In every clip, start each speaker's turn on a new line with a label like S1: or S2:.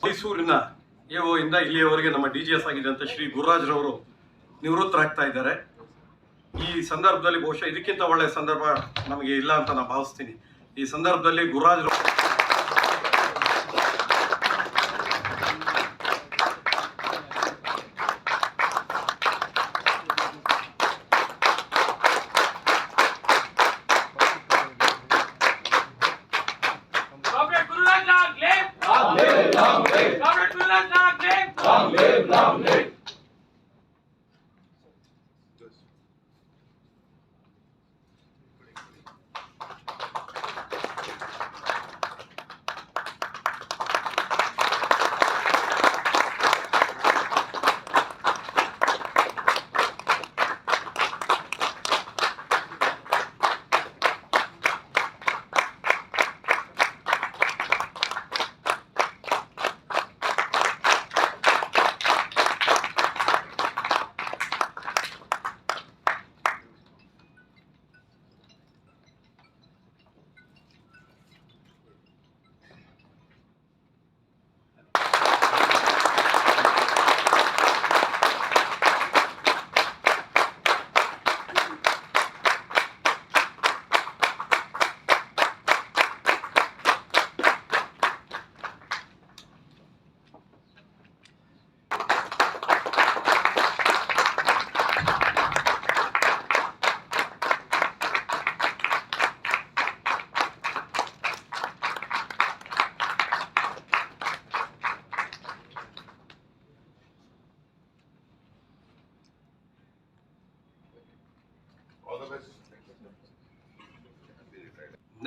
S1: ಮೈಸೂರಿನ ಎಒ ಇಂದ ಇಲ್ಲಿಯವರೆಗೆ ನಮ್ಮ ಡಿಜಿಎಸ್ ಆಗಿದ್ದಂಥ ಶ್ರೀ ಗುರುರಾಜ್ರವರು ನಿವೃತ್ತರಾಗ್ತಾ ಇದ್ದಾರೆ. ಈ ಸಂದರ್ಭದಲ್ಲಿ ಬಹುಶಃ ಇದಕ್ಕಿಂತ ಒಳ್ಳೆಯ ಸಂದರ್ಭ ನಮಗೆ ಇಲ್ಲ ಅಂತ ನಾನು ಭಾವಿಸ್ತೀನಿ. ಈ ಸಂದರ್ಭದಲ್ಲಿ Gururaj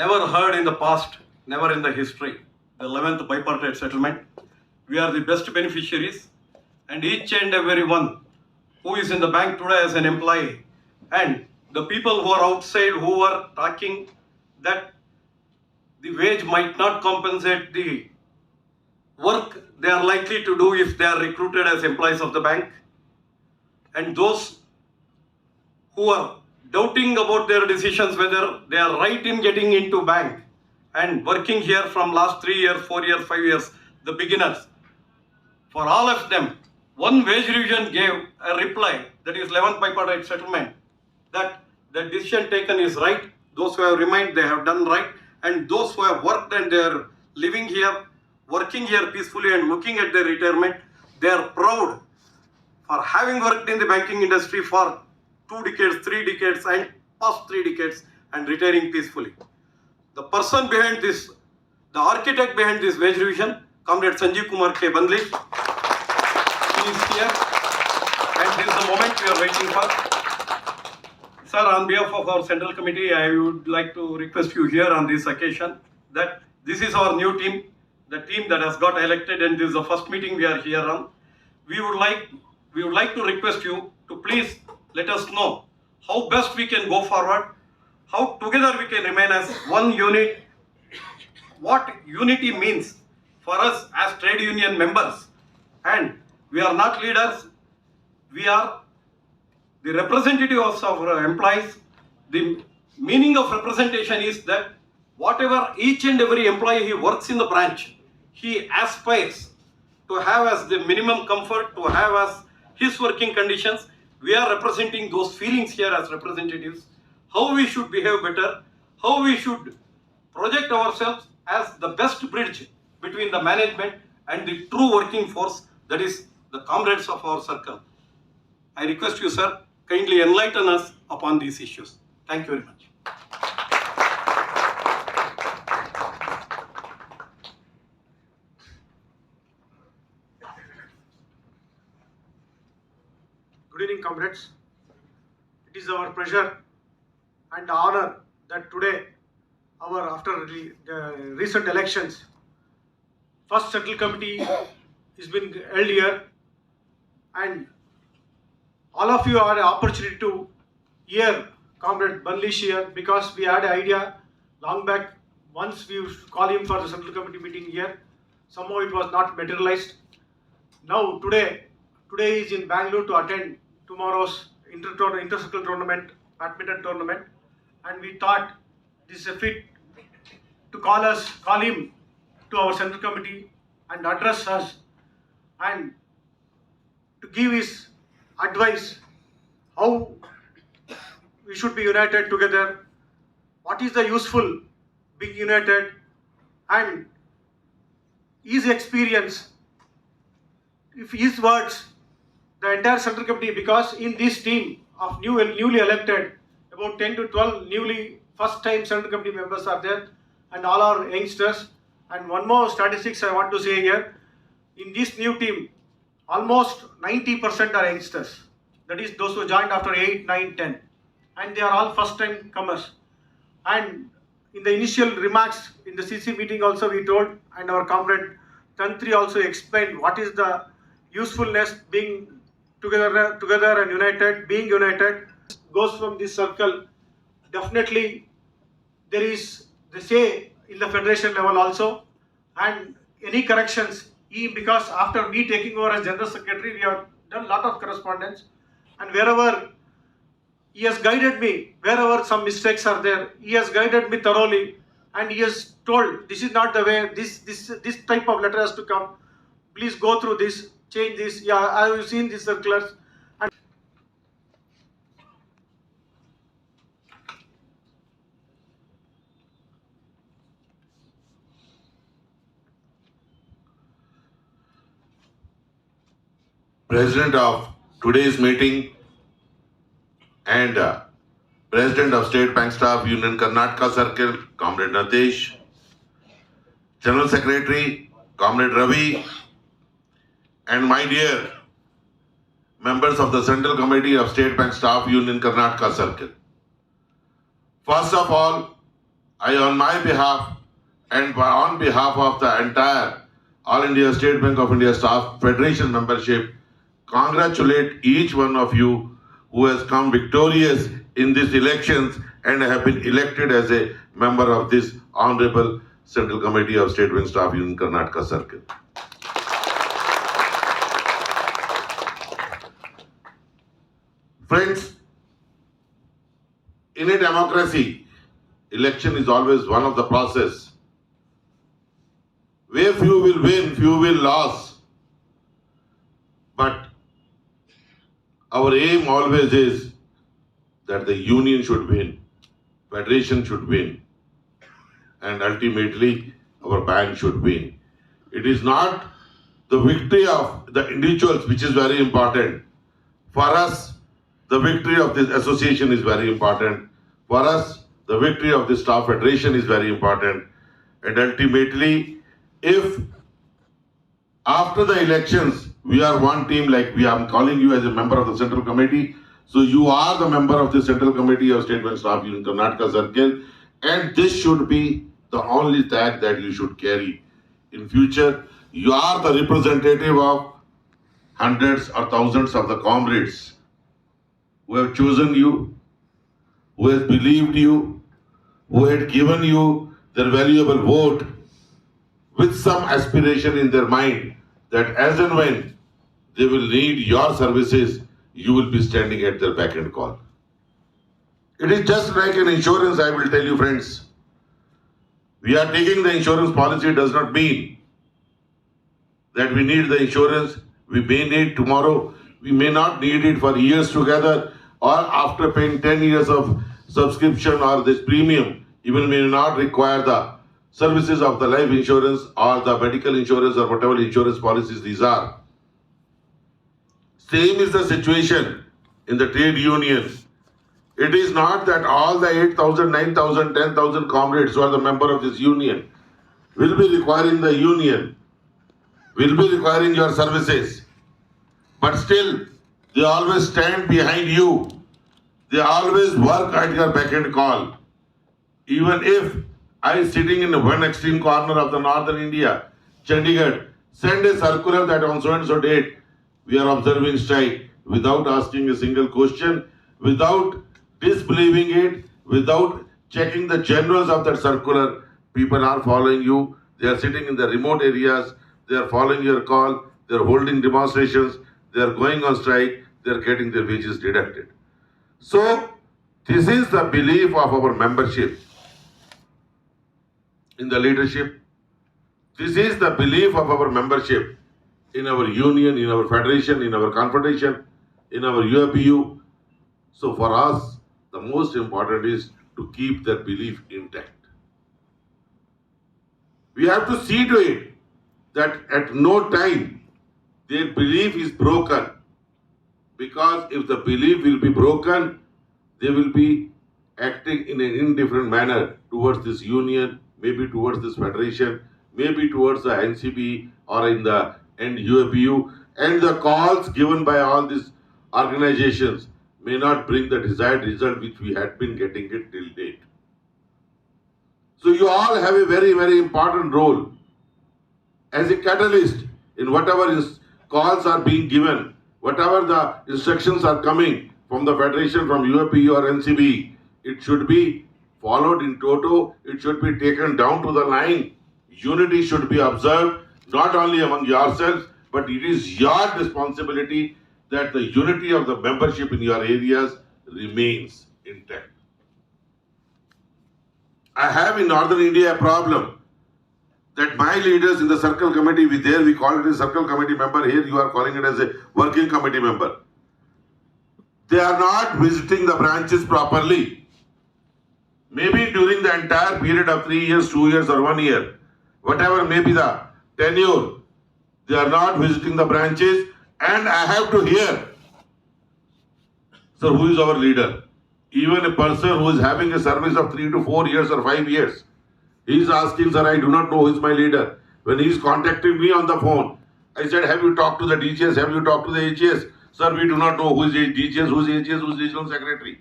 S1: never heard in the past, never in the history, the 11th bipartite settlement. We are the best beneficiaries, and each and every one who is in the bank today as an employee, and the people who are outside who are talking that the wage might not compensate the work they are likely to do if they are recruited as employees of the bank, and those who are doubting about their decisions whether they are right in getting into bank and working here from last 3 years, 4 years, 5 years, the beginners. For all of them, one wage revision gave a reply, that is 11th bipartite settlement, that the decision taken is right. Those who have remained, they have done right, and those who have worked and they are living here, working here peacefully and looking at their retirement, they are proud for having worked in the banking industry for 2 decades, 3 decades, and past 3 decades, and retiring peacefully. The person behind this, the architect behind this wage revision, Comrade Sanjeev Kumar Bandlish, he is here, and this is the moment we are waiting for. Sir, on behalf of our Central Committee, I would like to request you here on this occasion that this is our new team, the team that has got elected, and this is the first meeting we are here on. We would like to request you to please let us know how best we can go forward, how together we can remain as one unit, what unity means for us as trade union members. And we are not leaders, we are the representatives of our employees. The meaning of representation is that whatever each and every employee he works in the branch, he aspires to have as the minimum comfort, to have as his working conditions. We are representing those feelings here as representatives, how we should behave better, how we should project ourselves as the best bridge between the management and the true working force, that is the comrades of our circle. I request you, sir, kindly enlighten us upon these issues. Thank you very much.
S2: Good evening, comrades. It is our pleasure and honor that today, after the recent elections, first Central Committee is being held here, and all of you had an opportunity to hear Comrade Bandlish here, because we had an idea long back. Once we used to call him for the Central Committee meeting here, somehow it was not materialized. Now today he is in Bangalore to attend tomorrow's inter-circle tournament, badminton tournament, and we thought this is a fit to call him to our Central Committee and address us and to give his advice how we should be united together, what is the useful being united, and his experience, if his words, the entire central committee, because in this team of newly elected, about 10 to 12 newly first time central committee members are there, and all are youngsters. And one more statistics I want to say here, in this new team, almost 90% are youngsters. That is those who joined after 8, 9, 10. And they are all first time comers. And in the initial remarks in the CC meeting also we told, and our comrade Tantri also explained what is the usefulness being together and united, being united goes from this circle. Definitely there is the say in the federation level also, and any corrections, because after me taking over as general secretary, we have done a lot of correspondence, and wherever he has guided me, wherever some mistakes are there, he has guided me thoroughly, and he has told this is not the way, this type of letter has to come, please go through this, change this. Yeah, I have seen these circulars. And
S3: President of today's meeting and President of State Bank Staff Union Karnataka Circle, Comrade Natesh, General Secretary, Comrade Ravi, and my dear members of the Central Committee of State Bank Staff Union Karnataka Circle. First of all, I on my behalf and on behalf of the entire All India State Bank of India Staff Federation membership, congratulate each one of you who has come victorious in these elections and have been elected as a member of this Honorable Central Committee of State Bank Staff Union Karnataka Circle. Friends, in a democracy, election is always one of the process where few will win, few will lose. But our aim always is that the union should win, federation should win, and ultimately our bank should win. It is not the victory of the individuals which is very important. For us, the victory of this association is very important. For us, the victory of the staff federation is very important. And ultimately, if after the elections, we are one team, like I'm calling you as a member of the Central Committee. So you are the member of the Central Committee of State Bank Staff Union Karnataka Circle, and this should be the only tag that you should carry. In future, you are the representative of hundreds or thousands of the comrades who have chosen you, who have believed you, who had given you their valuable vote with some aspiration in their mind that as and when they will need your services, you will be standing at their beck and call. It is just like an insurance, I will tell you friends. We are taking the insurance policy does not mean that we need the insurance. We may need tomorrow, we may not need it for years together, or after paying 10 years of subscription or this premium, even may not require the services of the life insurance or the medical insurance or whatever insurance policies these are. Same is the situation in the trade union. It is not that all the 8,000, 9,000, 10,000 comrades who are the member of this union will be requiring the union, will be requiring your services. But still, they always stand behind you. They always work at your beck and call. Even if I sitting in one extreme corner of the northern India, Chandigarh, send a circular that on so and so date we are observing strike without asking a single question, without disbelieving it, without checking the generals of that circular, people are following you. They are sitting in the remote areas, they are following your call, they are holding demonstrations, they are going on strike, they are getting their wages deducted. So, this is the belief of our membership in the leadership, This is the belief of our membership in our union, in our federation, in our confederation, in our UAPU. So for us, the most important is to keep that belief intact. We have to see to it that at no time their belief is broken. Because if the belief will be broken, they will be acting in an indifferent manner towards this union, maybe towards this federation, maybe towards the NCBE or in the end UAPU, and the calls given by all these organizations may not bring the desired result which we had been getting it till date. So you all have a very, very important role as a catalyst in whatever calls are being given, whatever the instructions are coming from the federation, from UAPU or NCBE. It should be followed in toto. It should be taken down to the line. Unity should be observed, not only among yourselves, but it is your responsibility that the unity of the membership in your areas remains intact. I have in Northern India a problem that my leaders in the circle committee, we call it a circle committee member. Here you are calling it as a working committee member. They are not visiting the branches properly. Maybe during the entire period of 3 years, 2 years or 1 year, whatever may be the tenure, they are not visiting the branches, and I have to hear, sir, who is our leader? Even a person who is having a service of 3 to 4 years or 5 years, he is asking, sir, I do not know who is my leader. When he is contacting me on the phone, I said, have you talked to the DGS? Have you talked to the HGS? Sir, we do not know who is DGS, who is HGS, who is regional secretary.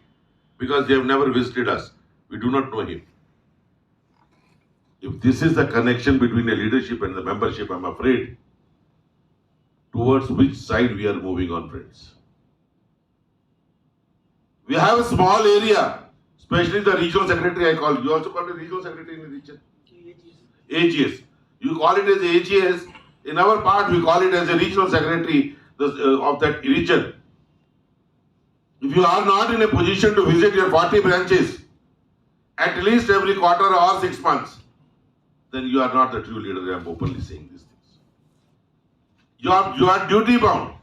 S3: Because they have never visited us. We do not know him. If this is the connection between the leadership and the membership, I'm afraid towards which side we are moving on, friends. We have a small area, especially the regional secretary I call. You also call it regional secretary in the region? AGS. You call it as AGS. In our part, we call it as a regional secretary of that region. If you are not in a position to visit your 40 branches, at least every quarter or 6 months, then you are not the true leader. I am openly saying these things. You are duty bound.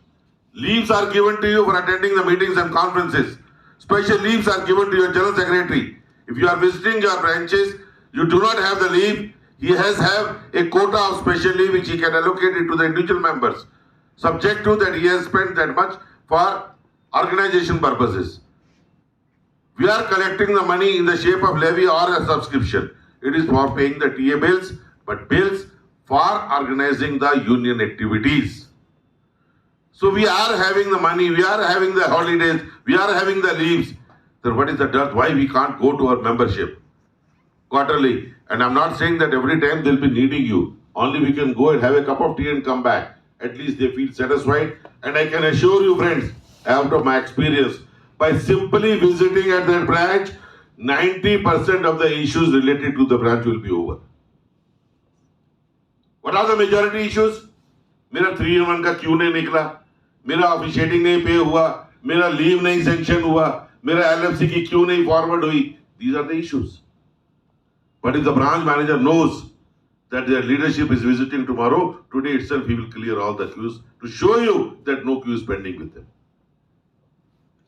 S3: Leaves are given to you for attending the meetings and conferences. Special leaves are given to your general secretary. If you are visiting your branches, you do not have the leave. He has a quota of special leave which he can allocate it to the individual members, subject to that he has spent that much for organization purposes. We are collecting the money in the shape of levy or a subscription. It is for paying the TA bills, but bills for organizing the union activities. So we are having the money, we are having the holidays, we are having the leaves. Then what is the dearth? Why we can't go to our membership quarterly? And I'm not saying that every time they'll be needing you. Only we can go and have a cup of tea and come back. At least they feel satisfied. And I can assure you, friends, out of my experience, by simply visiting at that branch, 90% of the issues related to the branch will be over. What are the majority issues? मेरा 3-in-1 का क्यों नहीं निकला, मेरा officiating नहीं पे हुआ, मेरा लीव नहीं सैंक्शन हुआ, मेरा LFC की क्यों नहीं फॉरवर्ड हुई. These are the issues. But if the branch manager knows that their leadership is visiting tomorrow, today itself he will clear all the queues to show you that no queue is pending with them.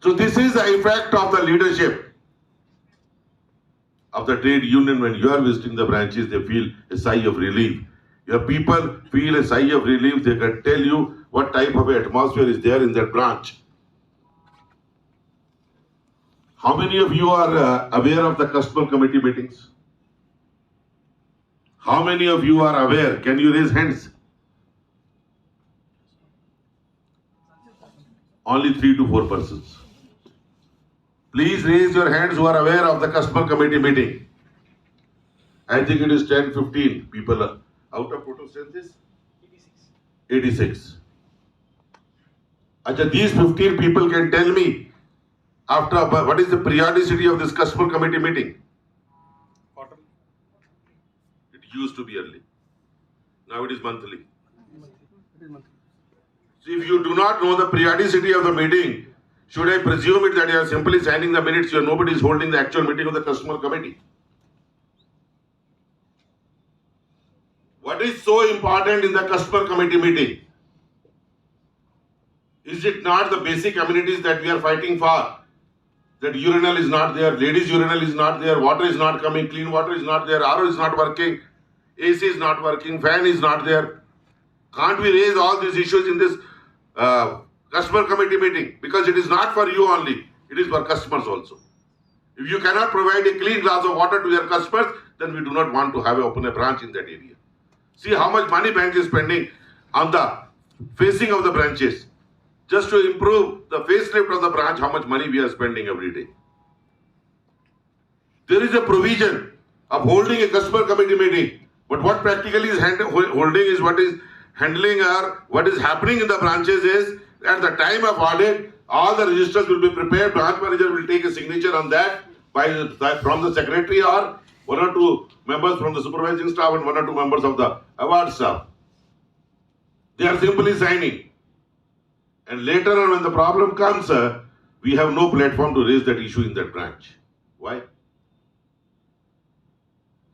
S3: So this is the effect of the leadership of the trade union. When you are visiting the branches, they feel a sigh of relief. Your people feel a sigh of relief. They can tell you what type of atmosphere is there in that branch. How many of you are aware of the customer committee meetings? How many of you are aware? Can you raise hands? Only 3 to 4 persons. Please raise your hands who are aware of the customer committee meeting. I think it is 10-15 people out of total census. 86. Achha, these 15 people can tell me after what is the periodicity of this customer committee meeting?
S2: Quarterly.
S3: It used to be yearly. Now it is monthly. So if you do not know the periodicity of the meeting, should I presume it that you are simply signing the minutes, nobody is holding the actual meeting of the customer committee? What is so important in the customer committee meeting? Is it not the basic amenities that we are fighting for? That urinal is not there, ladies urinal is not there, water is not coming, clean water is not there, RO is not working, AC is not working, fan is not there. Can't we raise all these issues in this customer committee meeting? Because it is not for you only, it is for customers also. If you cannot provide a clean glass of water to your customers, then we do not want to open a branch in that area. See how much money bank is spending on the facing of the branches. Just to improve the facelift of the branch, how much money we are spending every day. There is a provision of holding a customer committee meeting, but what practically is holding is what is handling or what is happening in the branches is at the time of audit, all the registers will be prepared, branch manager will take a signature on that from the secretary or 1 or 2 members from the supervising staff and 1 or 2 members of the award staff. They are simply signing. And later on when the problem comes, we have no platform to raise that issue in that branch. Why?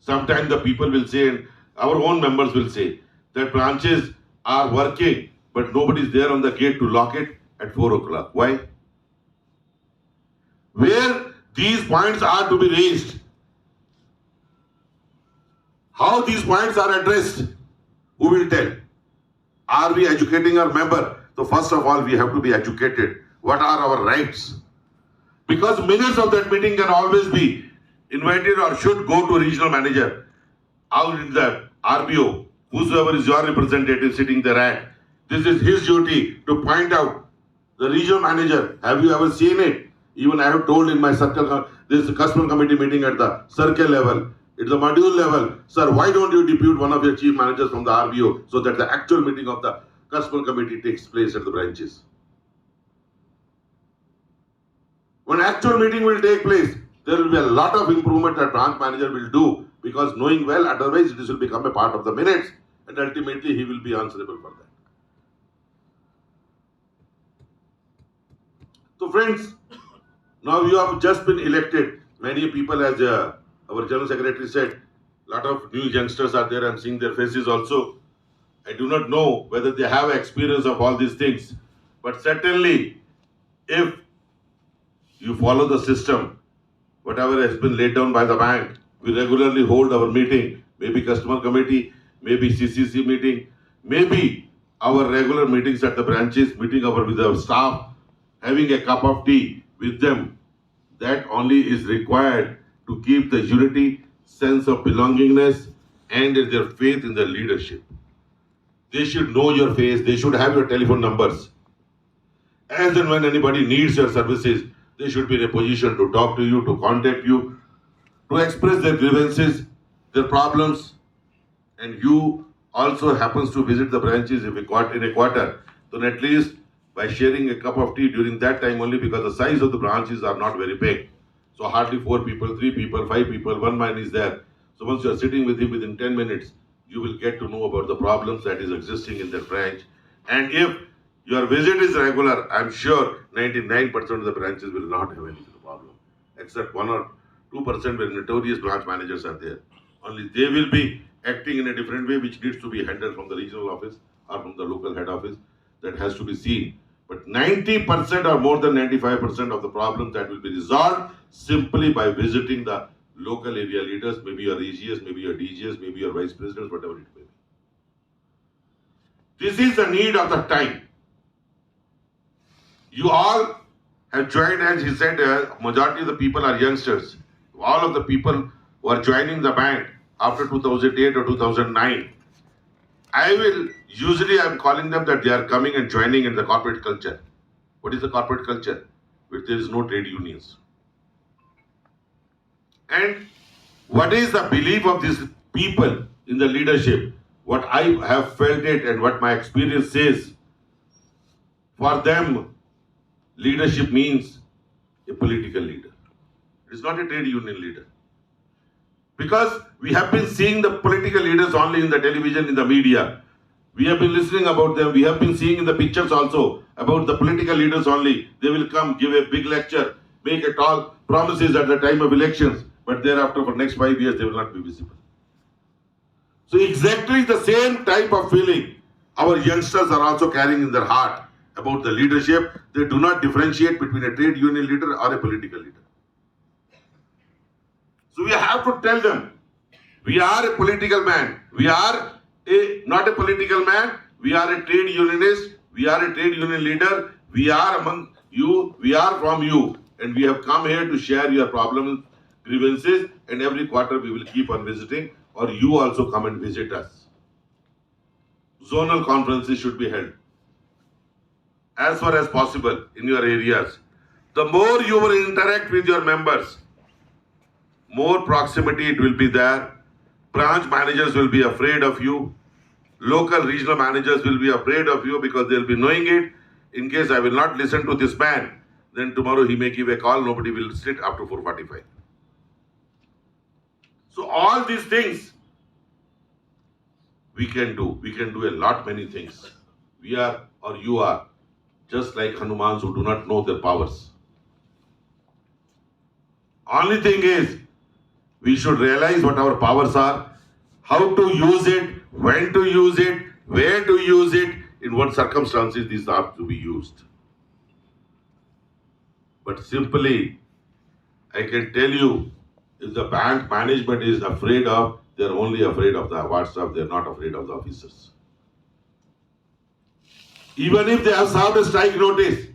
S3: Sometimes the people will say, and our own members will say, that branches are working, but nobody is there on the gate to lock it at 4 o'clock. Why? Where these points are to be raised, how these points are addressed, who will tell? Are we educating our member? So first of all, we have to be educated. What are our rights? Because minutes of that meeting can always be invited or should go to a regional manager. Out in the RBO, whosoever is your representative sitting there at, this is his duty to point out the regional manager. Have you ever seen it? Even I have told in my circle, this is a customer committee meeting at the circle level. It's the module level. Sir, why don't you depute one of your chief managers from the RBO so that the actual meeting of the customer committee takes place at the branches? When actual meeting will take place, there will be a lot of improvement that branch manager will do, because knowing well, otherwise this will become a part of the minutes and ultimately he will be answerable for that. So friends, now you have just been elected. Many people, as our General Secretary said, a lot of new youngsters are there. I'm seeing their faces also. I do not know whether they have experience of all these things, but certainly if you follow the system, whatever has been laid down by the bank, we regularly hold our meeting, maybe customer committee, maybe CCC meeting, maybe our regular meetings at the branches, meeting with our staff, having a cup of tea with them. That only is required to keep the unity, sense of belongingness and their faith in the leadership. They should know your face, they should have your telephone numbers. As and when anybody needs your services, they should be in a position to talk to you, to contact you, to express their grievances, their problems. And you also happens to visit the branches in a quarter, then at least by sharing a cup of tea during that time only, because the size of the branches are not very big. So hardly 4 people, 3 people, 5 people, 1 man is there. So once you are sitting with him within 10 minutes, you will get to know about the problems that is existing in that branch. And if your visit is regular, I'm sure 99% of the branches will not have any problem. Except 1 or 2% where notorious branch managers are there. Only they will be acting in a different way, which needs to be handled from the regional office or from the local head office. That has to be seen. But 90% or more than 95% of the problems that will be resolved simply by visiting the local area leaders, maybe your AGS, maybe your DGS, maybe your vice presidents, whatever it may be. This is the need of the time. You all have joined, as he said, majority of the people are youngsters. All of the people who are joining the bank after 2008 or 2009, I'm calling them that they are coming and joining in the corporate culture. What is the corporate culture? Where there is no trade unions. And what is the belief of these people in the leadership? What I have felt it and what my experience says, for them, leadership means a political leader. It is not a trade union leader. Because we have been seeing the political leaders only in the television, in the media. We have been listening about them. We have been seeing in the pictures also about the political leaders only. They will come, give a big lecture, make a tall promises at the time of elections, but thereafter for next 5 years they will not be visible. So exactly the same type of feeling our youngsters are also carrying in their heart about the leadership. They do not differentiate between a trade union leader or a political leader. So we have to tell them, we are a political man. We are not a political man. We are a trade unionist. We are a trade union leader. We are among you. We are from you. And we have come here to share your problems, grievances, and every quarter we will keep on visiting, or you also come and visit us. Zonal conferences should be held as far as possible in your areas. The more you will interact with your members, more proximity it will be there. Branch managers will be afraid of you. Local regional managers will be afraid of you because they'll be knowing it. In case I will not listen to this man, then tomorrow he may give a call, nobody will sit up to 4:45. So all these things we can do. We can do a lot many things. We are, or you are, just like Hanumans who do not know their powers. Only thing is, we should realize what our powers are, how to use it, when to use it, where to use it, in what circumstances these are to be used. But simply, I can tell you, if the bank management is afraid of, they're only afraid of the award staff, they're not afraid of the officers. Even if they have served a strike notice,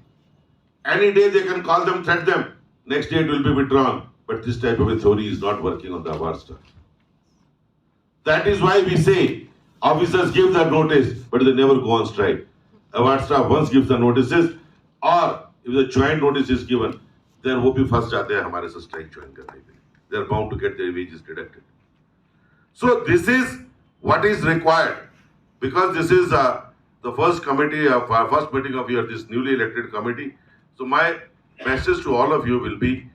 S3: any day they can call them, threat them, next day it will be withdrawn. But this type of authority is not working on the award staff. That is why we say, officers give the notice, but they never go on strike. Award staff once gives the notices, or if the joint notice is given, then वो भी फंस जाते हैं हमारे साथ strike join करने के लिए. They are bound to get their wages deducted. So this is what is required, because this is the first committee of first meeting of your this newly elected committee. So my message to all of you will be,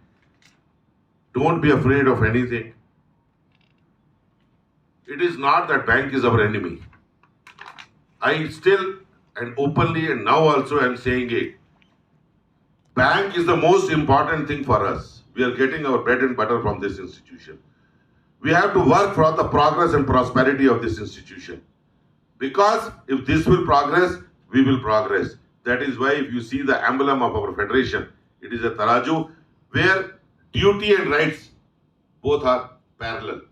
S3: don't be afraid of anything. It is not that bank is our enemy. I still and openly and now also I am saying it. Bank is the most important thing for us. We are getting our bread and butter from this institution. We have to work for the progress and prosperity of this institution. Because if this will progress, we will progress. That is why if you see the emblem of our federation, it is a taraju where duty and rights both are parallel.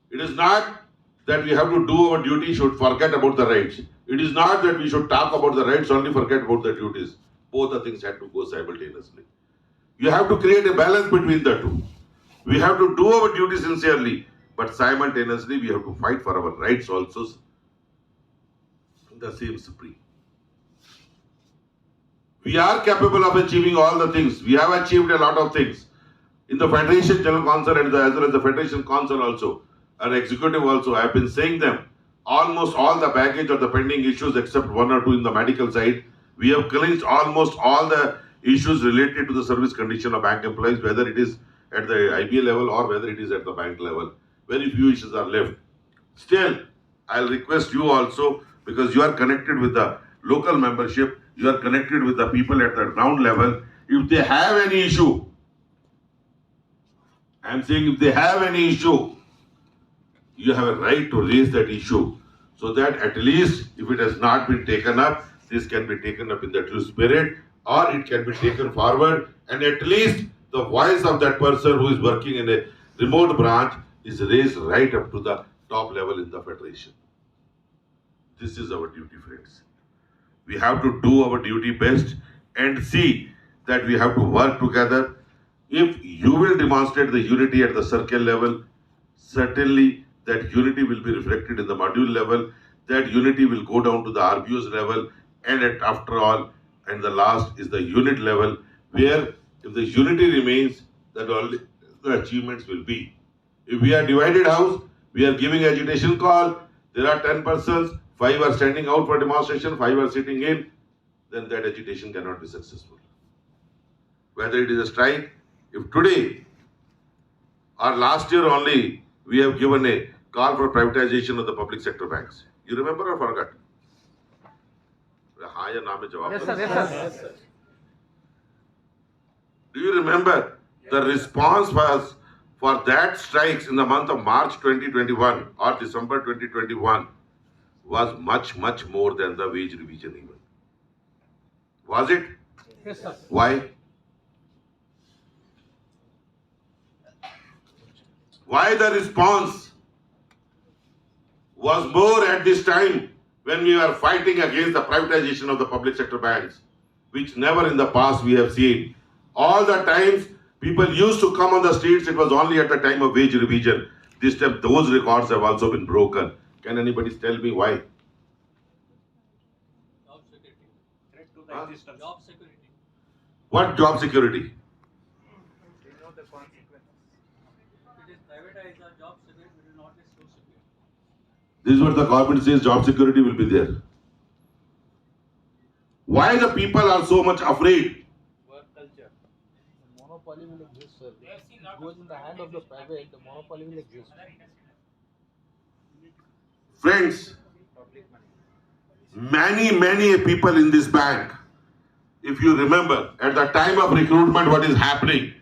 S3: It is not that we have to do our duty, should forget about the rights. It is not that we should talk about the rights, only forget about the duties. Both the things have to go simultaneously. You have to create a balance between the two. We have to do our duty sincerely, but simultaneously we have to fight for our rights also in the same spree. We are capable of achieving all the things. We have achieved a lot of things. In the Federation General Council and as well as the Federation Council also, and Executive also, I have been saying them, almost all the baggage of the pending issues except one or two in the medical side, we have clinched almost all the issues related to the service condition of bank employees, whether it is at the IBA level or whether it is at the bank level. Very few issues are left. Still, I'll request you also, because you are connected with the local membership, you are connected with the people at the ground level. If they have any issue, I'm saying if they have any issue, you have a right to raise that issue, so that at least if it has not been taken up, this can be taken up in the true spirit, or it can be taken forward, and at least the voice of that person who is working in a remote branch is raised right up to the top level in the federation. This is our duty, friends. We have to do our duty best and see that we have to work together. If you will demonstrate the unity at the circle level, certainly that unity will be reflected in the module level, that unity will go down to the RBO's level, and after all, and the last is the unit level, where if the unity remains, that only the achievements will be. If we are divided house, we are giving agitation call, there are 10 persons, 5 are standing out for demonstration, 5 are sitting in, then that agitation cannot be successful. Whether it is a strike, if today or last year only, we have given a call for privatization of the public sector banks. You remember or forgot? Yes, sir. Yes, sir. Do you remember? The response was for that strikes in the month of March 2021 or December 2021 was much more than the wage revision even. Was it?
S2: Yes, sir.
S3: Why? Why the response was more at this time when we were fighting against the privatization of the public sector banks, which never in the past we have seen. All the times people used to come on the streets, it was only at the time of wage revision. This time those records have also been broken. Can anybody tell me why?
S4: Job security. Threat to the
S3: Huh?
S4: existence. Job security.
S3: What job security?
S4: They know the consequences. If it is privatized, the job security will not be so secure.
S3: This is what the government says, job security will be there. Why the people are so much afraid?
S4: Work culture.
S5: The monopoly will exist, sir. It goes in the hand of the private, the monopoly will exist.
S3: Friends,
S4: Public money.
S3: many people in this bank, if you remember, at the time of recruitment, what is happening?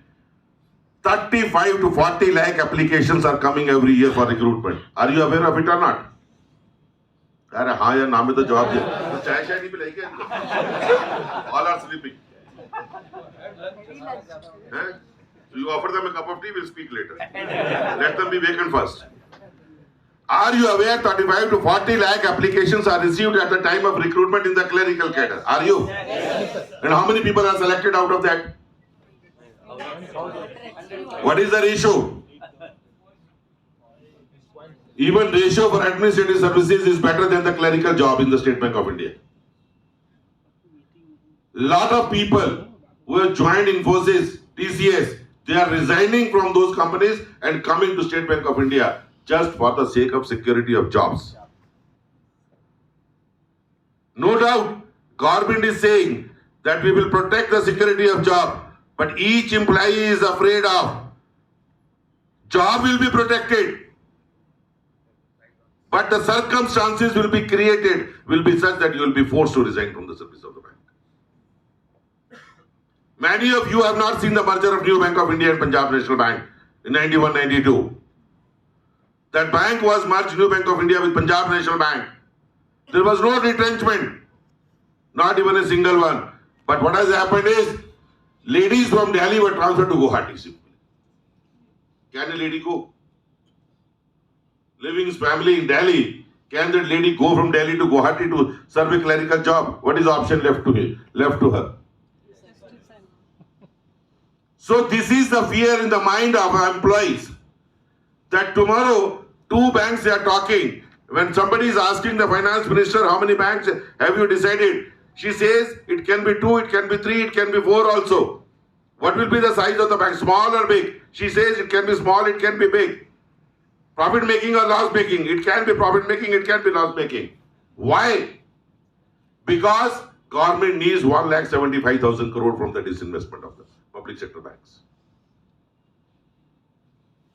S3: 35 to 40 lakh applications are coming every year for recruitment. Are you aware of it or not? अरे हाँ यार नाम में तो जवाब दे तो चाय शाय नहीं पिलाई क्या all are sleeping हैं? So you offer them a cup of tea, we'll speak later. Let them be vacant first. Are you aware 35 to 40 lakh applications are received at the time of recruitment in the clerical cadre? Are you? And how many people are selected out of that? What is the ratio? Even ratio for administrative services is better than the clerical job in the State Bank of India. Lot of people who have joined Infosys, TCS, they are resigning from those companies and coming to State Bank of India just for the sake of security of jobs. No doubt, government is saying that we will protect the security of job, but each employee is afraid of. Job will be protected, but the circumstances will be created, will be such that you will be forced to resign from the service of the bank. Many of you have not seen the merger of New Bank of India and Punjab National Bank in 91-92. That bank was merged, New Bank of India, with Punjab National Bank. There was no retrenchment, not even a single one. But what has happened is, ladies from Delhi were transferred to Guwahati simply. Can a lady go? Living his family in Delhi, can that lady go from Delhi to Guwahati to serve a clerical job? What is the option left to her? So this is the fear in the mind of our employees, that tomorrow 2 banks they are talking. When somebody is asking the finance minister, how many banks have you decided? She says it can be 2, it can be 3, it can be 4 also. What will be the size of the bank, small or big? She says it can be small, it can be big. Profit making or loss making? It can be profit making, it can be loss making. Why? Because government needs 1,75,000 crore from the disinvestment of the public sector banks.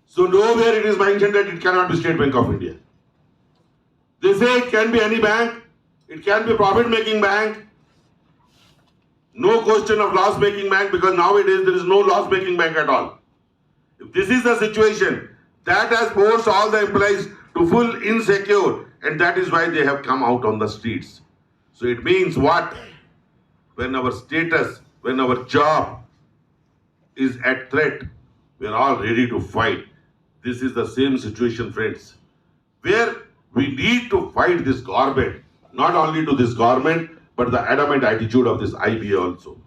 S3: So nowhere it is mentioned that it cannot be State Bank of India. They say it can be any bank, it can be profit making bank. No question of loss making bank, because nowadays there is no loss making bank at all. If this is the situation, that has forced all the employees to full insecure, and that is why they have come out on the streets. So it means what? When our status, when our job is at threat, we are all ready to fight. This is the same situation, friends, where we need to fight this government, not only to this government, but the adamant attitude of this IBA also.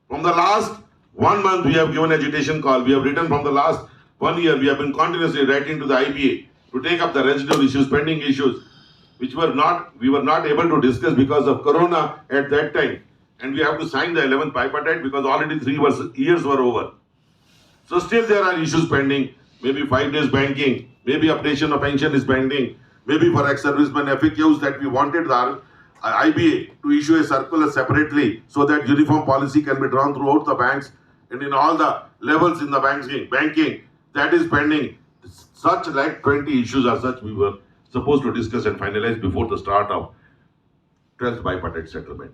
S3: From the last 1 month, we have given agitation call. We have written from the last 1 year, we have been continuously writing to the IBA to take up the residual issues, pending issues, which we were not able to discuss because of Corona at that time. And we have to sign the 11th bipartite because already 3 years were over. So still there are issues pending. Maybe 5 days banking, maybe updation of pension is pending, maybe for ex-servicemen FAQs that we wanted the IBA to issue a circular separately so that uniform policy can be drawn throughout the banks and in all the levels in the banking, that is pending. Such like 20 issues are such we were supposed to discuss and finalize before the start of 12th bipartite settlement.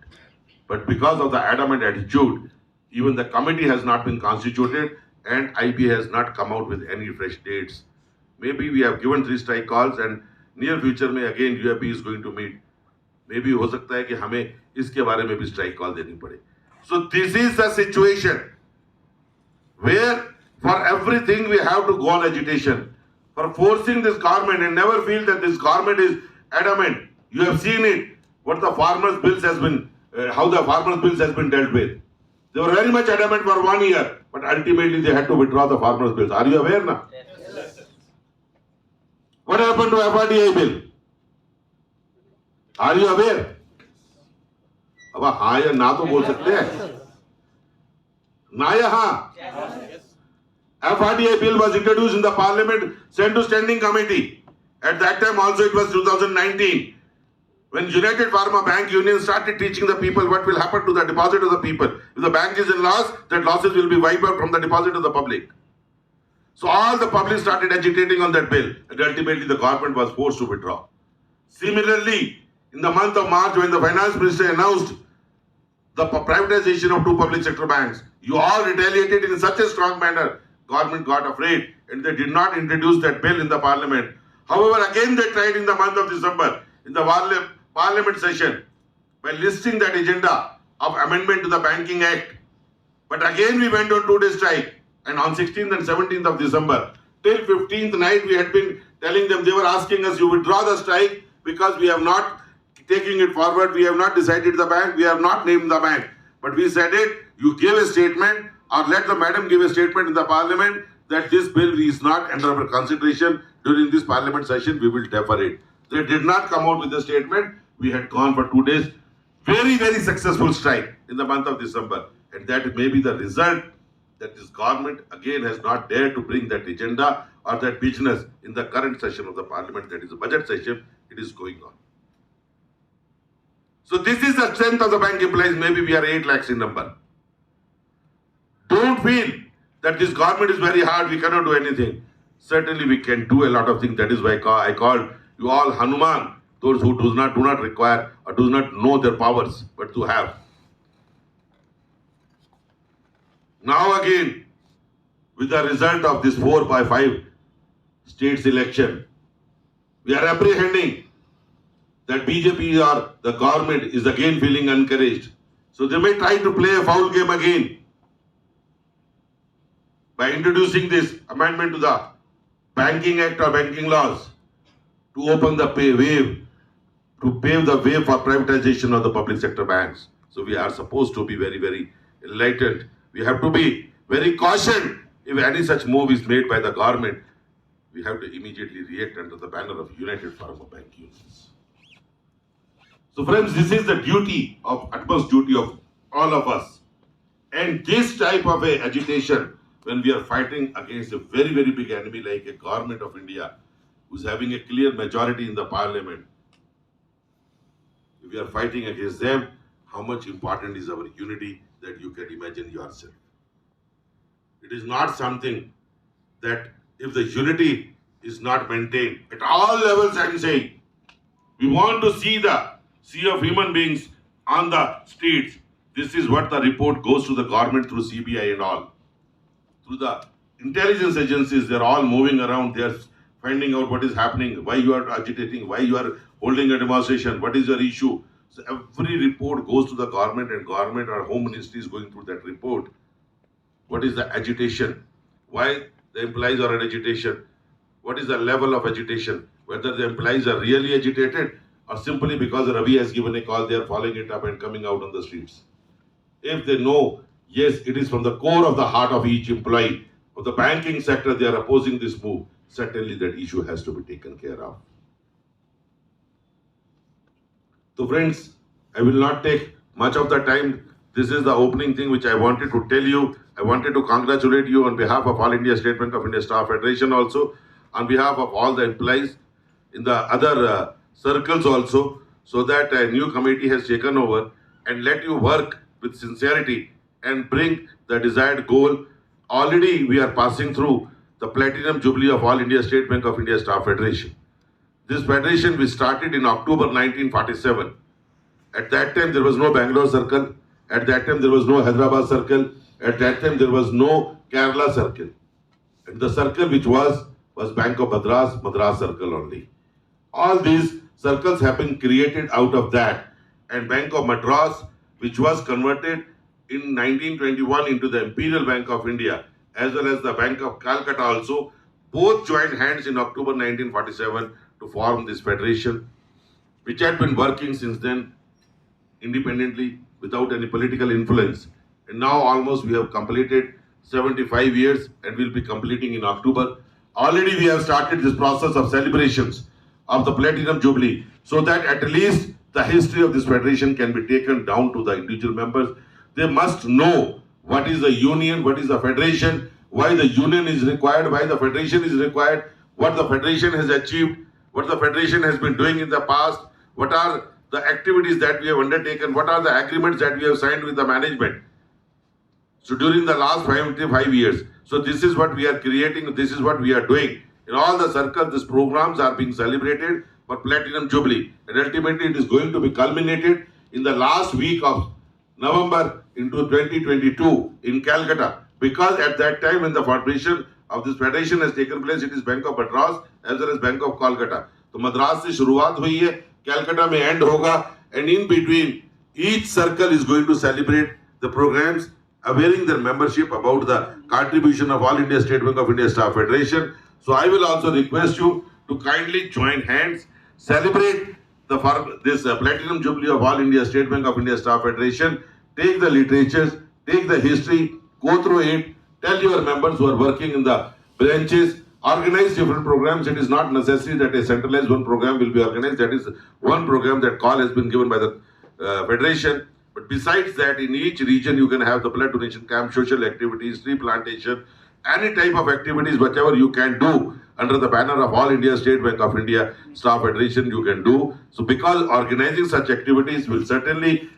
S3: But because of the adamant attitude, even the committee has not been constituted. and IB has not come out with any fresh dates. Maybe we have given 3 strike calls and near future में again UAP is going to meet. Maybe हो सकता है कि हमें इसके बारे में भी strike call देनी पड़े. So this is the situation where for everything we have to go on agitation. For forcing this government and never feel that this government is adamant. You have seen it, what the farmers' bills has been, how the farmers' bills has been dealt with. They were very much adamant for 1 year, but ultimately they had to withdraw the farmers' bills. Are you aware now?
S5: Yes.
S3: What happened to FRDI bill? Are you aware? अब हाँ या ना तो बोल सकते हैं ना या हाँ. FRDI bill was introduced in the parliament, sent to standing committee. At that time also it was 2019. When United Pharma Bank Union started teaching the people what will happen to the deposit of the people. If the bank is in loss, that losses will be wiped out from the deposit of the public. So all the public started agitating on that bill, and ultimately the government was forced to withdraw. Similarly, in the month of March, when the finance minister announced the privatization of 2 public sector banks, you all retaliated in such a strong manner. Government got afraid and they did not introduce that bill in the parliament. However, again they tried in the month of December in the parliament session by listing that agenda of amendment to the Banking Act. But again we went on 2-day strike, and on 16th and 17th of December till 15th night we had been telling them, they were asking us, you withdraw the strike because we have not taking it forward, we have not decided the bank, we have not named the bank. But we said it, you give a statement or let the madam give a statement in the parliament that this bill is not under our consideration during this parliament session, we will defer it. They did not come out with a statement. We had gone for 2 days. Very, very successful strike in the month of December. And that may be the result that this government again has not dared to bring that agenda or that business in the current session of the parliament, that is the budget session, it is going on. So this is the strength of the bank employees. Maybe we are 8 lakhs in number. Don't feel that this government is very hard, we cannot do anything. Certainly we can do a lot of things. That is why I called you all Hanuman, those who do not require or do not know their powers, but to have. Now again, with the result of this 4 by 5 states election, we are apprehending that BJP or the government is again feeling encouraged. So they may try to play a foul game again by introducing this amendment to the Banking Act or banking laws to open the way, to pave the way for privatization of the public sector banks. So we are supposed to be very, very enlightened. We have to be very cautioned if any such move is made by the government. We have to immediately react under the banner of United Pharma Bank Unions. So friends, this is the duty of, utmost duty of all of us. And this type of a agitation, when we are fighting against a very, very big enemy like a government of India, who's having a clear majority in the parliament, if we are fighting against them, how much important is our unity that you can imagine yourself. It is not something that if the unity is not maintained at all levels, I'm saying, we want to see the sea of human beings on the streets. This is what the report goes to the government through CBI and all. Through the intelligence agencies, they're all moving around, they're finding out what is happening, why you are agitating, why you are holding a demonstration, what is your issue. So every report goes to the government, and government or home ministry is going through that report. What is the agitation? Why the employees are in agitation? What is the level of agitation? Whether the employees are really agitated or simply because Ravi has given a call, they are following it up and coming out on the streets. If they know, yes, it is from the core of the heart of each employee of the banking sector, they are opposing this move, certainly that issue has to be taken care of. So friends, I will not take much of the time. This is the opening thing which I wanted to tell you. I wanted to congratulate you on behalf of All India State Bank of India Staff Federation also, on behalf of all the employees in the other circles also, so that a new committee has taken over and let you work with sincerity and bring the desired goal. Already we are passing through the Platinum Jubilee of All India State Bank of India Staff Federation. This federation we started in October 1947. At that time there was no Bangalore circle. At that time there was no Hyderabad circle. At that time there was no Kerala Circle. And the circle which was Bank of Madras Circle only. All these circles have been created out of that. And Bank of Madras, which was converted in 1921 into the Imperial Bank of India, as well as the Bank of Calcutta also, both joined hands in October 1947 to form this federation, which had been working since then independently without any political influence. And now almost we have completed 75 years and will be completing in October. Already we have started this process of celebrations of the Platinum Jubilee, so that at least the history of this federation can be taken down to the individual members. They must know what is the union, what is the federation, why the union is required, why the federation is required, what the federation has achieved, what the federation has been doing in the past, what are the activities that we have undertaken, what are the agreements that we have signed with the management. So during the last 5 years, so this is what we are creating, this is what we are doing. In all the circles, these programs are being celebrated for Platinum Jubilee. And ultimately it is going to be culminated in the last week of November into 2022 in Calcutta. Because at that time when the formation of this federation has taken place, it is Bank of Madras as well as Bank of Calcutta. So Madras से शुरुआत हुई है, Calcutta में end होगा, and in between each circle is going to celebrate the programs, availing their membership about the contribution of All India State Bank of India Staff Federation. So I will also request you to kindly join hands, celebrate this Platinum Jubilee of All India State Bank of India Staff Federation, take the literatures, take the history, go through it, tell your members who are working in the branches, organize different programs. It is not necessary that a centralized one program will be organized. That is one program that call has been given by the federation. But besides that, in each region you can have the blood donation camp, social activities, tree plantation, any type of activities, whatever you can do under the banner of All India State Bank of India Staff Federation, you can do. So because organizing such activities will certainly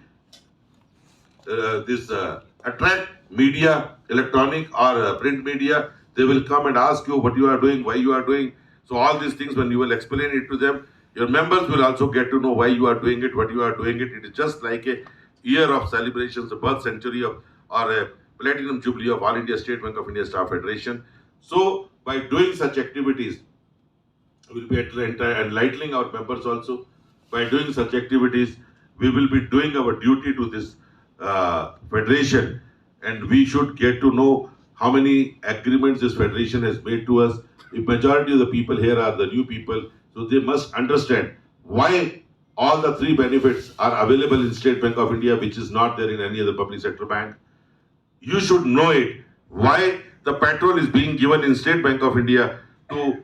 S3: attract media, electronic or print media. They will come and ask you what you are doing, why you are doing. So all these things, when you will explain it to them, your members will also get to know why you are doing it, what you are doing it. It is just like a year of celebrations, a birth century of, or a Platinum Jubilee of All India State Bank of India Staff Federation. So by doing such activities, we will be enlightening our members also. By doing such activities, we will be doing our duty to this federation, and we should get to know how many agreements this federation has made to us. The majority of the people here are the new people, so they must understand why all the three benefits are available in State Bank of India, which is not there in any other public sector bank. You should know it. Why the petrol is being given in State Bank of India to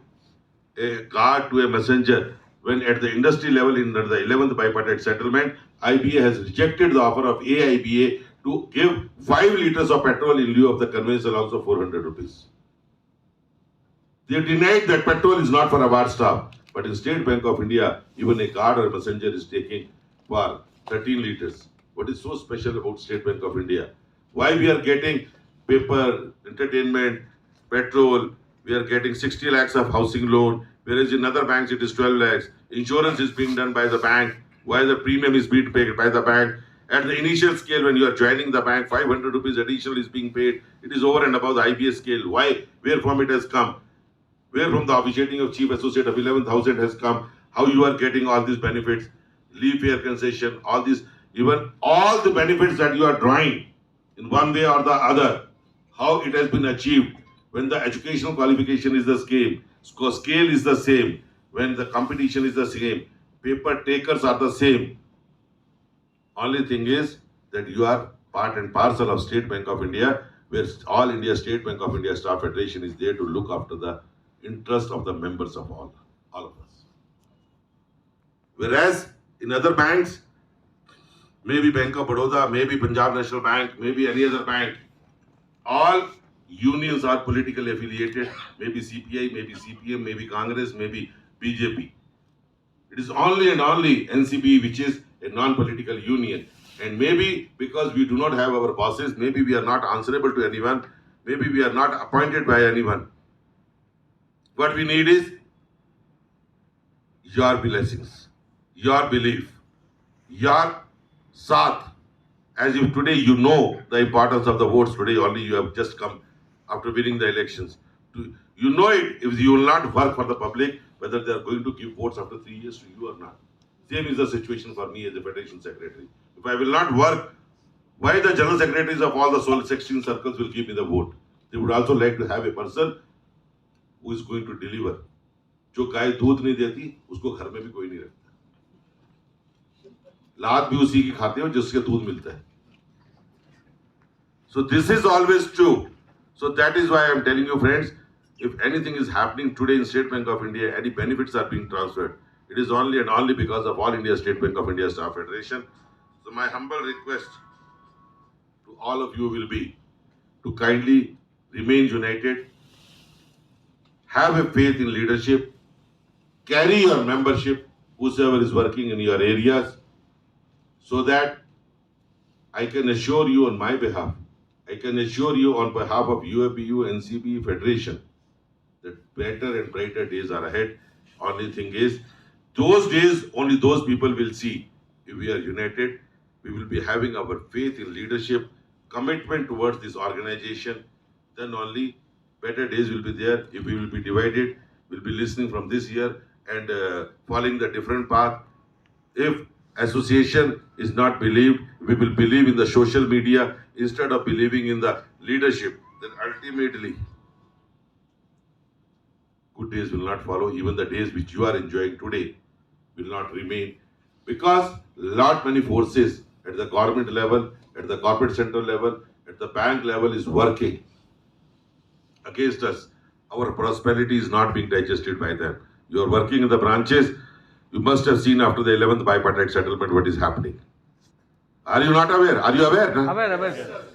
S3: a guard, to a messenger, when at the industry level in the 11th bipartite settlement, IBA has rejected the offer of AIBA to give 5 liters of petrol in lieu of the conveyance allowance of 400 rupees. They denied that petrol is not for award staff, but in State Bank of India, even a guard or a messenger is taking for 13 liters. What is so special about State Bank of India? Why we are getting paper, entertainment, petrol, we are getting 60 lakhs of housing loan, whereas in other banks it is 12 lakhs. Insurance is being done by the bank, while the premium is being paid by the bank. At the initial scale, when you are joining the bank, 500 rupees additional is being paid. It is over and above the IBA scale. Why? Where from it has come? Where from the officiating of Chief Associate of 11,000 has come? How you are getting all these benefits? Leave fare concession, all these, even all the benefits that you are drawing in one way or the other, how it has been achieved when the educational qualification is the same, scale is the same, when the competition is the same, paper takers are the same. Only thing is that you are part and parcel of State Bank of India, where All India State Bank of India Staff Federation is there to look after the interest of the members of all of us. Whereas in other banks, maybe Bank of Baroda, maybe Punjab National Bank, maybe any other bank, all unions are politically affiliated, maybe CPI, maybe CPM, maybe Congress, maybe BJP. It is only and only NCBE which is a non-political union. And maybe because we do not have our bosses, maybe we are not answerable to anyone, maybe we are not appointed by anyone. What we need is your blessings, your belief, your saath. As if today you know the importance of the votes, today only you have just come after winning the elections. You know it if you will not work for the public, whether they are going to give votes after 3 years to you or not. Same is the situation for me as a Federation Secretary. If I will not work, why the General Secretaries of all the 16 circles will give me the vote? They would also like to have a person who is going to deliver. जो गाय दूध नहीं देती उसको घर में भी कोई नहीं रखता, लात भी उसी की खाते हो जिसके दूध मिलता है. So this is always true. So that is why I am telling you, friends, if anything is happening today in State Bank of India, any benefits are being transferred, it is only and only because of All India State Bank of India Staff Federation. So my humble request to all of you will be to kindly remain united, have a faith in leadership, carry your membership, whosoever is working in your areas, so that I can assure you on my behalf, I can assure you on behalf of UAPU, NCBE Federation, that better and brighter days are ahead. Only thing is, those days only those people will see. If we are united, we will be having our faith in leadership, commitment towards this organization, then only better days will be there. If we will be divided, we'll be listening from this year and following the different path. If association is not believed, we will believe in the social media instead of believing in the leadership, then ultimately good days will not follow. Even the days which you are enjoying today will not remain, because lot many forces at the government level, at the corporate center level, at the bank level is working against us. Our prosperity is not being digested by them. You are working in the branches. You must have seen after the 11th bipartite settlement what is happening. Are you not aware? Are you aware? No?
S5: Aware, sir.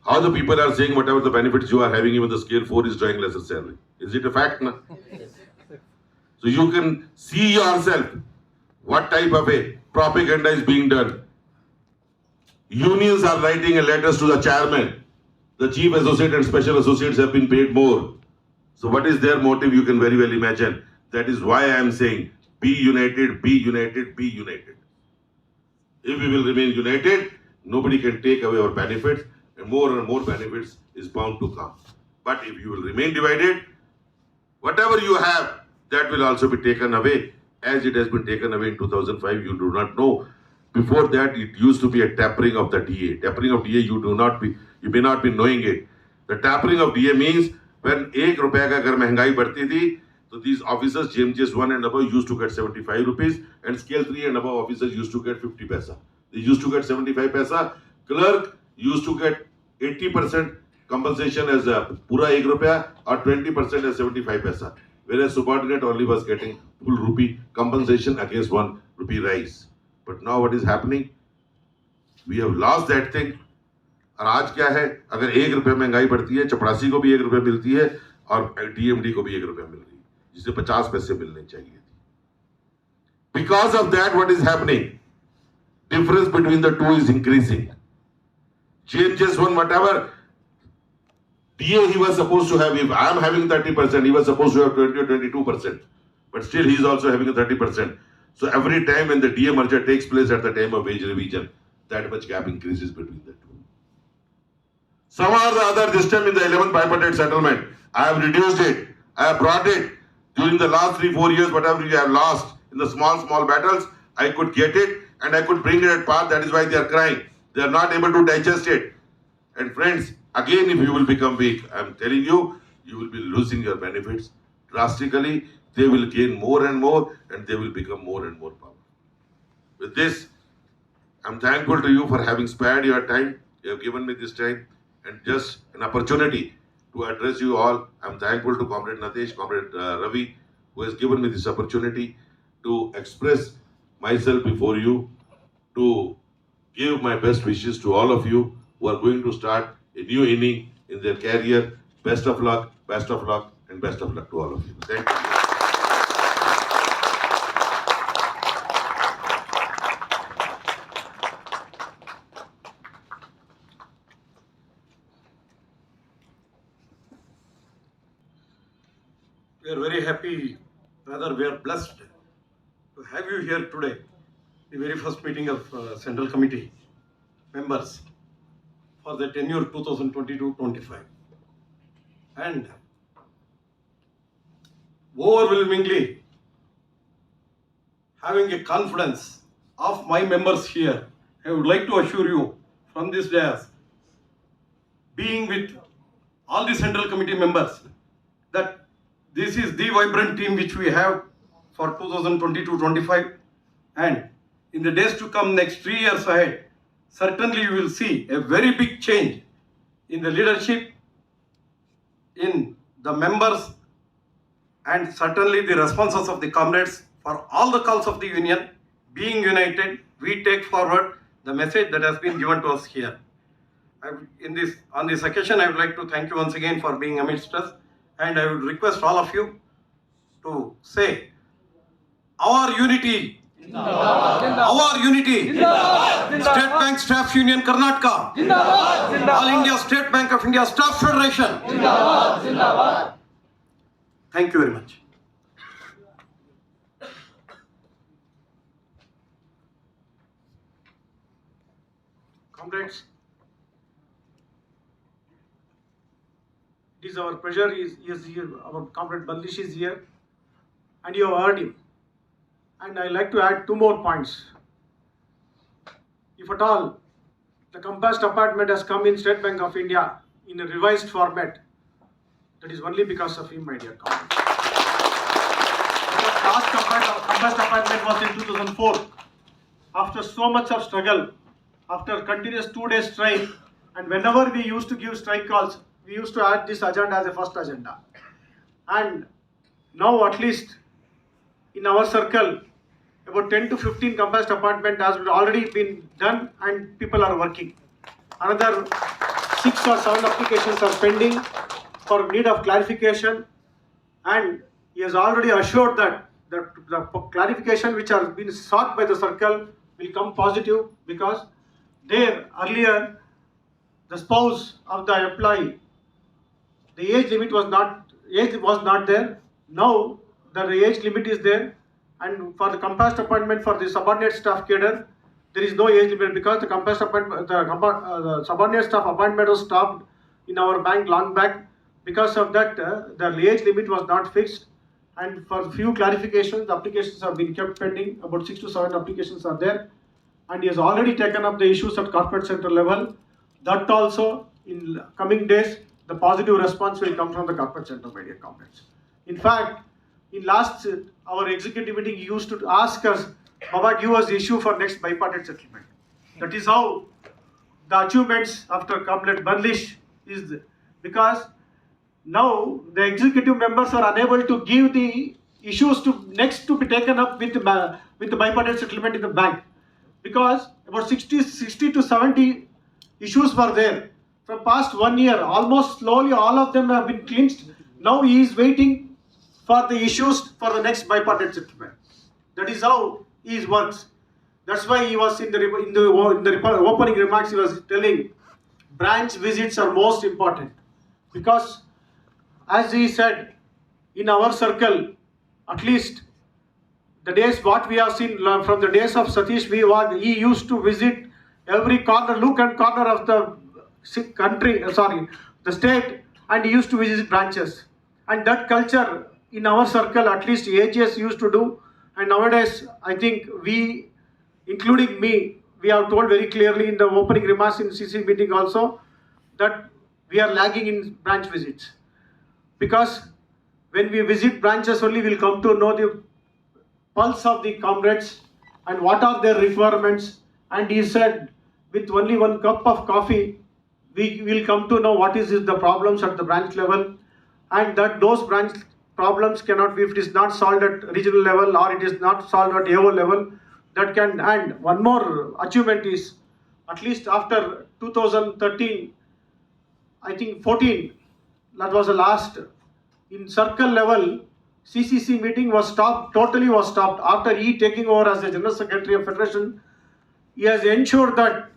S3: How the people are saying whatever the benefits you are having, even the scale 4 is drawing lesser salary. Is it a fact? No? So you can see yourself what type of a propaganda is being done. Unions are writing a letters to the chairman. The chief associate and special associates have been paid more. So what is their motive? You can very well imagine. That is why I am saying, be united, be united, be united. If we will remain united, nobody can take away our benefits, and more benefits is bound to come. But if you will remain divided, whatever you have, that will also be taken away, as it has been taken away in 2005. You do not know. Before that, it used to be a tapering of the DA. Tapering of DA, you may not be knowing it. The tapering of DA means when 1 रुपया का अगर महंगाई बढ़ती थी, so these officers, JMGS 1 and above, used to get 75 rupees, and scale 3 and above officers used to get 50 paisa. They used to get 75 paisa. Clerk used to get 80% compensation as a pura 1 rupaya or 20% as 75 paisa. Whereas subordinate only was getting full rupee compensation against 1 rupee rise. But now what is happening? We have lost that thing. और आज क्या है, अगर 1 रुपया महंगाई बढ़ती है, चपरासी को भी 1 रुपया मिलती है और DMD को भी 1 रुपया मिल रही है, जिसे 50 पैसे मिलने चाहिए थी. Because of that, what is happening? Difference between the two is increasing. Changes one whatever DA he was supposed to have. If I am having 30%, he was supposed to have 20 or 22%. But still he is also having a 30%. So every time when the DA merger takes place at the time of wage revision, that much gap increases between the two. Somehow or the other, this time in the 11th bipartite settlement, I have reduced it. I have brought it. During the last 3-4 years, whatever you have lost in the small battles, I could get it and I could bring it at par. That is why they are crying. They are not able to digest it. And friends, again, if you will become weak, I am telling you, you will be losing your benefits drastically. They will gain more and more, and they will become more and more powerful. With this, I am thankful to you for having spared your time. You have given me this time and just an opportunity to address you all. I am thankful to Comrade Natesh, Comrade Ravi, who has given me this opportunity to express myself before you, to give my best wishes to all of you who are going to start a new inning in their career. Best of luck, and best of luck to all of you. Thank you.
S1: We are very happy, rather we are blessed to have you here today, the very first meeting of Central Committee members for the tenure 2022-25. and overwhelmingly having a confidence of my members here, I would like to assure you from this dais, being with all the central committee members, that this is the vibrant team which we have for 2022-25, and in the days to come, next 3 years ahead, certainly you will see a very big change in the leadership, in the members, and certainly the responses of the comrades for all the calls of the union. Being united, we take forward the message that has been given to us here. On this occasion, I would like to thank you once again for being amidst us, and I would request all of you to say, our unity, our unity, State Bank Staff Union Karnataka, All India State Bank of India Staff Federation. Thank you very much.
S2: Comrades, it is our pleasure. He is here. Our Comrade Bandlish is here, and you have heard him. And I like to add 2 more points. If at all the compassed appointment has come in State Bank of India in a revised format, that is only because of him, my dear comrades. The last compassed appointment was in 2004. After so much of struggle, after continuous 2-day strike, and whenever we used to give strike calls, we used to add this agenda as a first agenda. And now at least in our circle, about 10 to 15 compassed appointment has already been done and people are working. Another 6 or 7 applications are pending for need of clarification, and he has already assured that the clarification which has been sought by the circle will come positive, because there earlier the spouse of the employee, the age limit was not there. Now the age limit is there, and for the compassed appointment for the subordinate staff cadre, there is no age limit, because the compassed appointment, the subordinate staff appointment was stopped in our bank long back. Because of that, the age limit was not fixed, and for few clarifications, the applications have been kept pending. About 6 to 7 applications are there, and he has already taken up the issues at corporate center level. That also, in coming days, the positive response will come from the corporate center, my dear comrades. In fact, in last our executive meeting, he used to ask us, Baba, give us the issue for next bipartite settlement. That is how the achievements after Comrade Bandlish is, because now the executive members are unable to give the issues to next to be taken up with the bipartite settlement in the bank, because about 60 to 70 issues were there from past 1 year. Almost slowly all of them have been clinched. Now he is waiting for the issues for the next bipartite settlement. That is how he works. That's why he was in the opening remarks, he was telling branch visits are most important, because as he said, in our circle, at least the days what we have seen from the days of Satish Vivag, he used to visit every corner, nook and corner of the country, the state, and he used to visit branches. And that culture in our circle, at least AGS used to do. And nowadays, I think we, including me, we have told very clearly in the opening remarks in CC meeting also, that we are lagging in branch visits. Because when we visit branches only, we'll come to know the pulse of the comrades and what are their requirements. And he said, with only 1 cup of coffee, we will come to know what is the problems at the branch level, and that those branch problems cannot be, if it is not solved at regional level or it is not solved at AO level, that can. And one more achievement is, at least after 2013, I think 14, that was the last, in circle level, CCC meeting was stopped, totally was stopped. After he taking over as the General Secretary of Federation, he has ensured that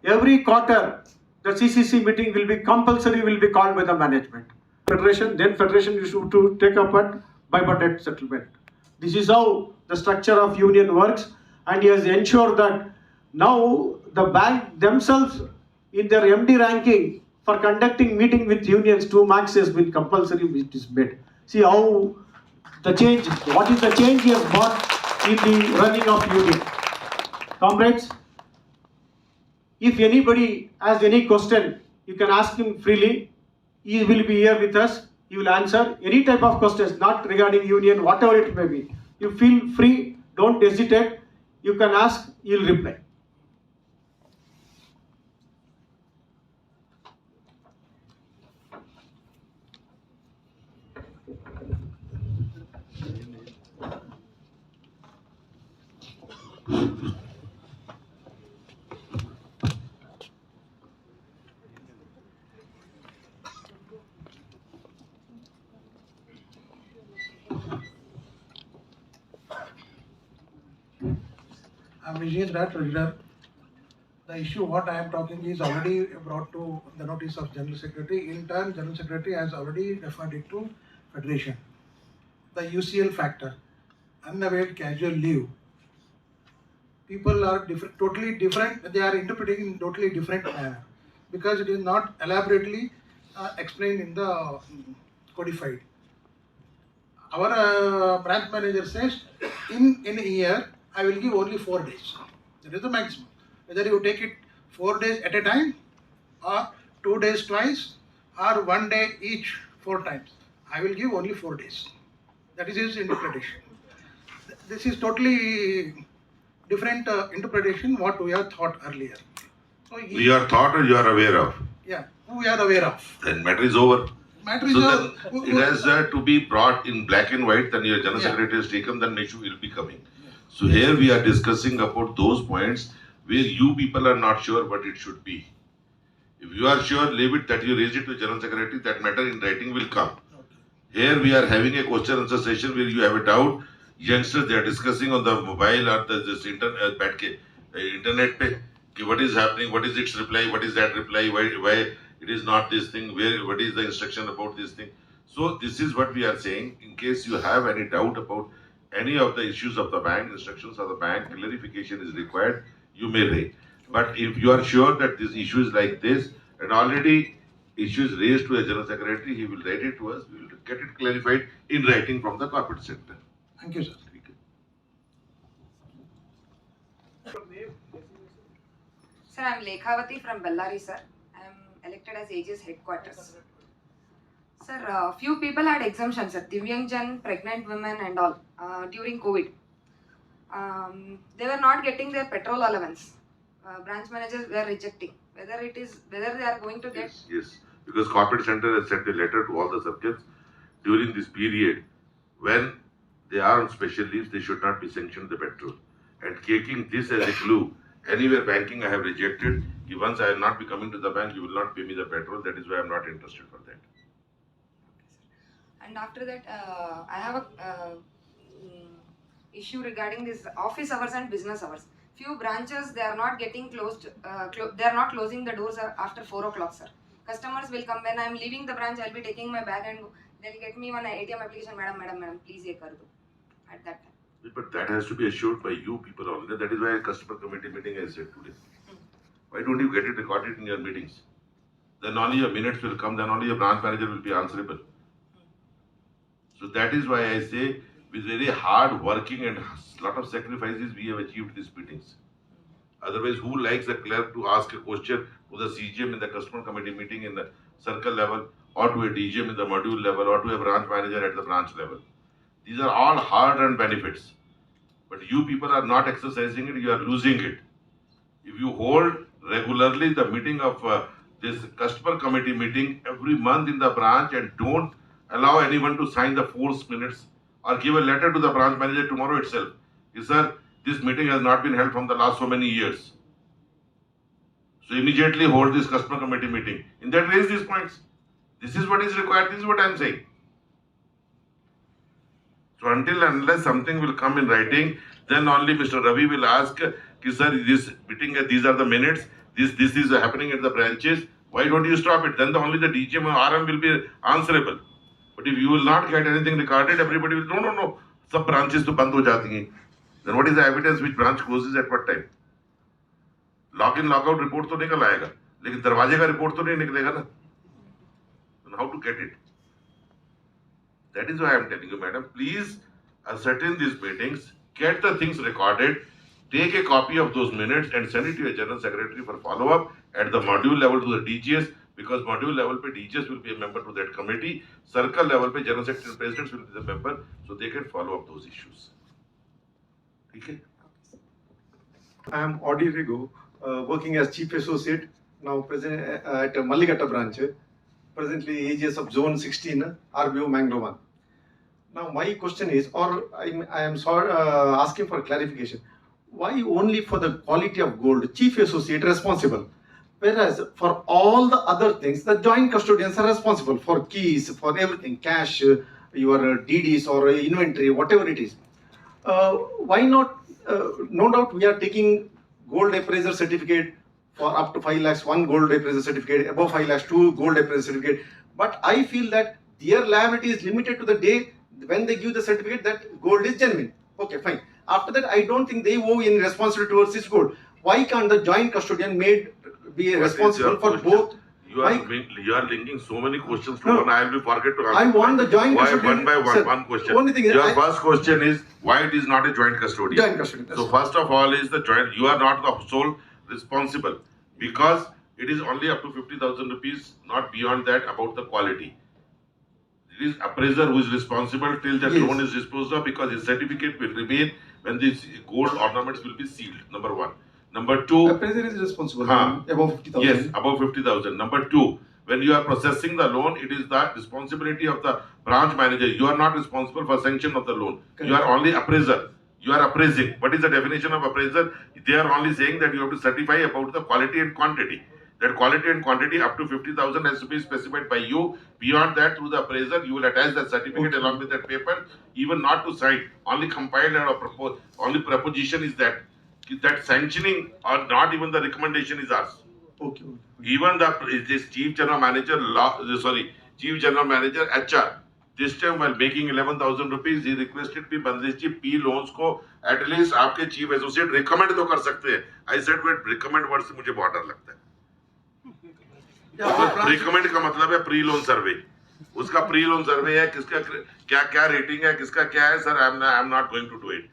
S2: every quarter the CCC meeting will be compulsory, will be called by the management. Federation used to take up at bipartite settlement. This is how the structure of union works, and he has ensured that now the bank themselves in their MD ranking for conducting meeting with unions, 2 marks has been compulsory, which is made. See how the change, what is the change he has brought in the running of union. Comrades, if anybody has any question, you can ask him freely. He will be here with us. He will answer any type of questions, not regarding union, whatever it may be. You feel free, don't hesitate. You can ask, he will reply.
S6: I'm Vijay Rat, Treasurer. The issue what I am talking is already brought to the notice of General Secretary. In turn, General Secretary has already referred it to Federation. The UCL factor, unavailed casual leave. People are totally different. They are interpreting in totally different manner because it is not elaborately explained in the codified. Our branch manager says in a year I will give only 4 days. That is the maximum. Whether you take it 4 days at a time or 2 days twice or 1 day each 4 times. I will give only 4 days. That is his interpretation. This is totally different interpretation what we have thought earlier. So
S3: You are thought or you are aware of?
S6: Yeah, we are aware of.
S3: Then matter is over.
S6: Matter is
S3: So
S6: over.
S3: then it has to be brought in black and white, then your General
S6: Yeah.
S3: Secretary has taken, then issue will be coming. So here we are discussing about those points where you people are not sure what it should be. If you are sure, leave it that you raise it to General Secretary, that matter in writing will come. Here we are having a question answer session where you have a doubt. Youngsters, they are discussing on the mobile or this internet pe, what is happening, what is its reply, what is that reply, why it is not this thing, what is the instruction about this thing. So this is what we are saying. In case you have any doubt about any of the issues of the bank, instructions of the bank, clarification is required, you may raise. But if you are sure that this issue is like this, and already issue is raised to the General Secretary, he will write it to us, we will get it clarified in writing from the corporate sector.
S6: Thank you, sir.
S7: Sir, I am Lekhavati from Bellary, sir. I am elected as AGS headquarters. Sir, few people had exemption, sir. Divyangjan, pregnant women and all during COVID. They were not getting their petrol allowance. Branch managers were rejecting. Whether they are going to get.
S3: Yes, because corporate center has sent a letter to all the circuits during this period when they are on special leaves, they should not be sanctioned the petrol. And taking this as a clue, anywhere banking I have rejected, if once I will not be coming to the bank, you will not pay me the petrol. That is why I am not interested for that.
S7: And after that, I have a issue regarding this office hours and business hours. Few branches, they are not getting closed, they are not closing the doors after 4 o'clock, sir. Customers will come when I am leaving the branch, I will be taking my bag and they'll get me one ATM application, madam, please ye kar do. At that time.
S3: But that has to be assured by you people only. That is why a customer committee meeting I said today. Why don't you get it recorded in your meetings? Then only your minutes will come, then only your branch manager will be answerable. So that is why I say, with very hard working and lot of sacrifices, we have achieved these meetings. Otherwise, who likes a clerk to ask a question to the CGM in the customer committee meeting in the circle level, or to a DGM in the module level, or to a branch manager at the branch level? These are all hard-earned benefits. But you people are not exercising it, you are losing it. If you hold regularly the meeting of this customer committee meeting every month in the branch and don't allow anyone to sign the forced minutes or give a letter to the branch manager tomorrow itself. Yes, sir, this meeting has not been held from the last so many years. So immediately hold this customer committee meeting. In that, raise these points. This is what is required, this is what I am saying. So until and unless something will come in writing, then only Mr. Ravi will ask, sir, this meeting, these are the minutes, this is happening at the branches, why don't you stop it? Then only the DGM or RM will be answerable. But if you will not get anything recorded, everybody will, no, sub branches to band ho jati hain. Then what is the evidence which branch closes at what time? Log in, log out report to nikal aayega. लेकिन दरवाजे का report तो नहीं निकलेगा ना. How to get it? That is why I am telling you, madam, please ascertain these meetings, get the things recorded, take a copy of those minutes and send it to your general secretary for follow-up at the module level to the DGS, because module level pe DGS will be a member to that committee, circle level pe general secretary and presidents will be the member, so they can follow up those issues. Okay?
S8: I am Audi Rigo, working as Chief Associate, now present at Malligatta branch, presently AGS of Zone 16, RBO Mangalore 1. Now my question is, or I am sorry, asking for clarification, why only for the quality of gold, Chief Associate responsible, whereas for all the other things, the joint custodians are responsible for keys, for everything, cash, your DDs or inventory, whatever it is. Why not? No doubt we are taking gold appraiser certificate for up to 5 lakhs, one gold appraiser certificate, above 5 lakhs, two gold appraiser certificate. But I feel that their liability is limited to the day when they give the certificate that gold is genuine. Okay, fine. After that, I don't think they owe any responsibility towards this gold. Why can't the joint custodian be responsible for both?
S3: You are linking so many questions to
S8: No.
S3: one. I will forget to answer.
S8: I want the joint
S3: why,
S8: custodian.
S3: one by one,
S8: Sir,
S3: one question.
S8: only thing is
S3: Your
S8: I-
S3: first question is why it is not a joint custodian.
S8: Joint custodian.
S3: So first of all is the joint. You are not the sole responsible, because it is only up to 50,000 rupees, not beyond that, about the quality. It is appraiser who is responsible till the
S8: Yes.
S3: loan is disposed of, because his certificate will remain when these gold ornaments will be sealed. Number one. Number two.
S8: Appraiser is responsible.
S3: Huh.
S8: Above 50,000.
S3: Yes, above 50,000. Number two, when you are processing the loan, it is the responsibility of the branch manager. You are not responsible for sanction of the loan.
S8: Correct.
S3: You are only appraiser. You are appraising. What is the definition of appraiser? They are only saying that you have to certify about the quality and quantity. That quality and quantity up to 50,000 has to be specified by you. Beyond that, through the appraiser, you will attach that certificate along with that paper, even not to sign. Only compiled or proposed. Only proposition is that sanctioning or not even the recommendation is ours.
S8: Okay.
S3: Even this chief general manager, chief general manager HR, this time while making 11,000 rupees, he requested me, Bandlish ji, P loans को at least आपके chief associate recommend तो कर सकते हैं. I said, but recommend word से मुझे बहुत डर लगता है. Recommend का मतलब है pre loan survey. उसका pre loan survey है, किसका क्या rating है, किसका क्या है, sir, I am not going to do it.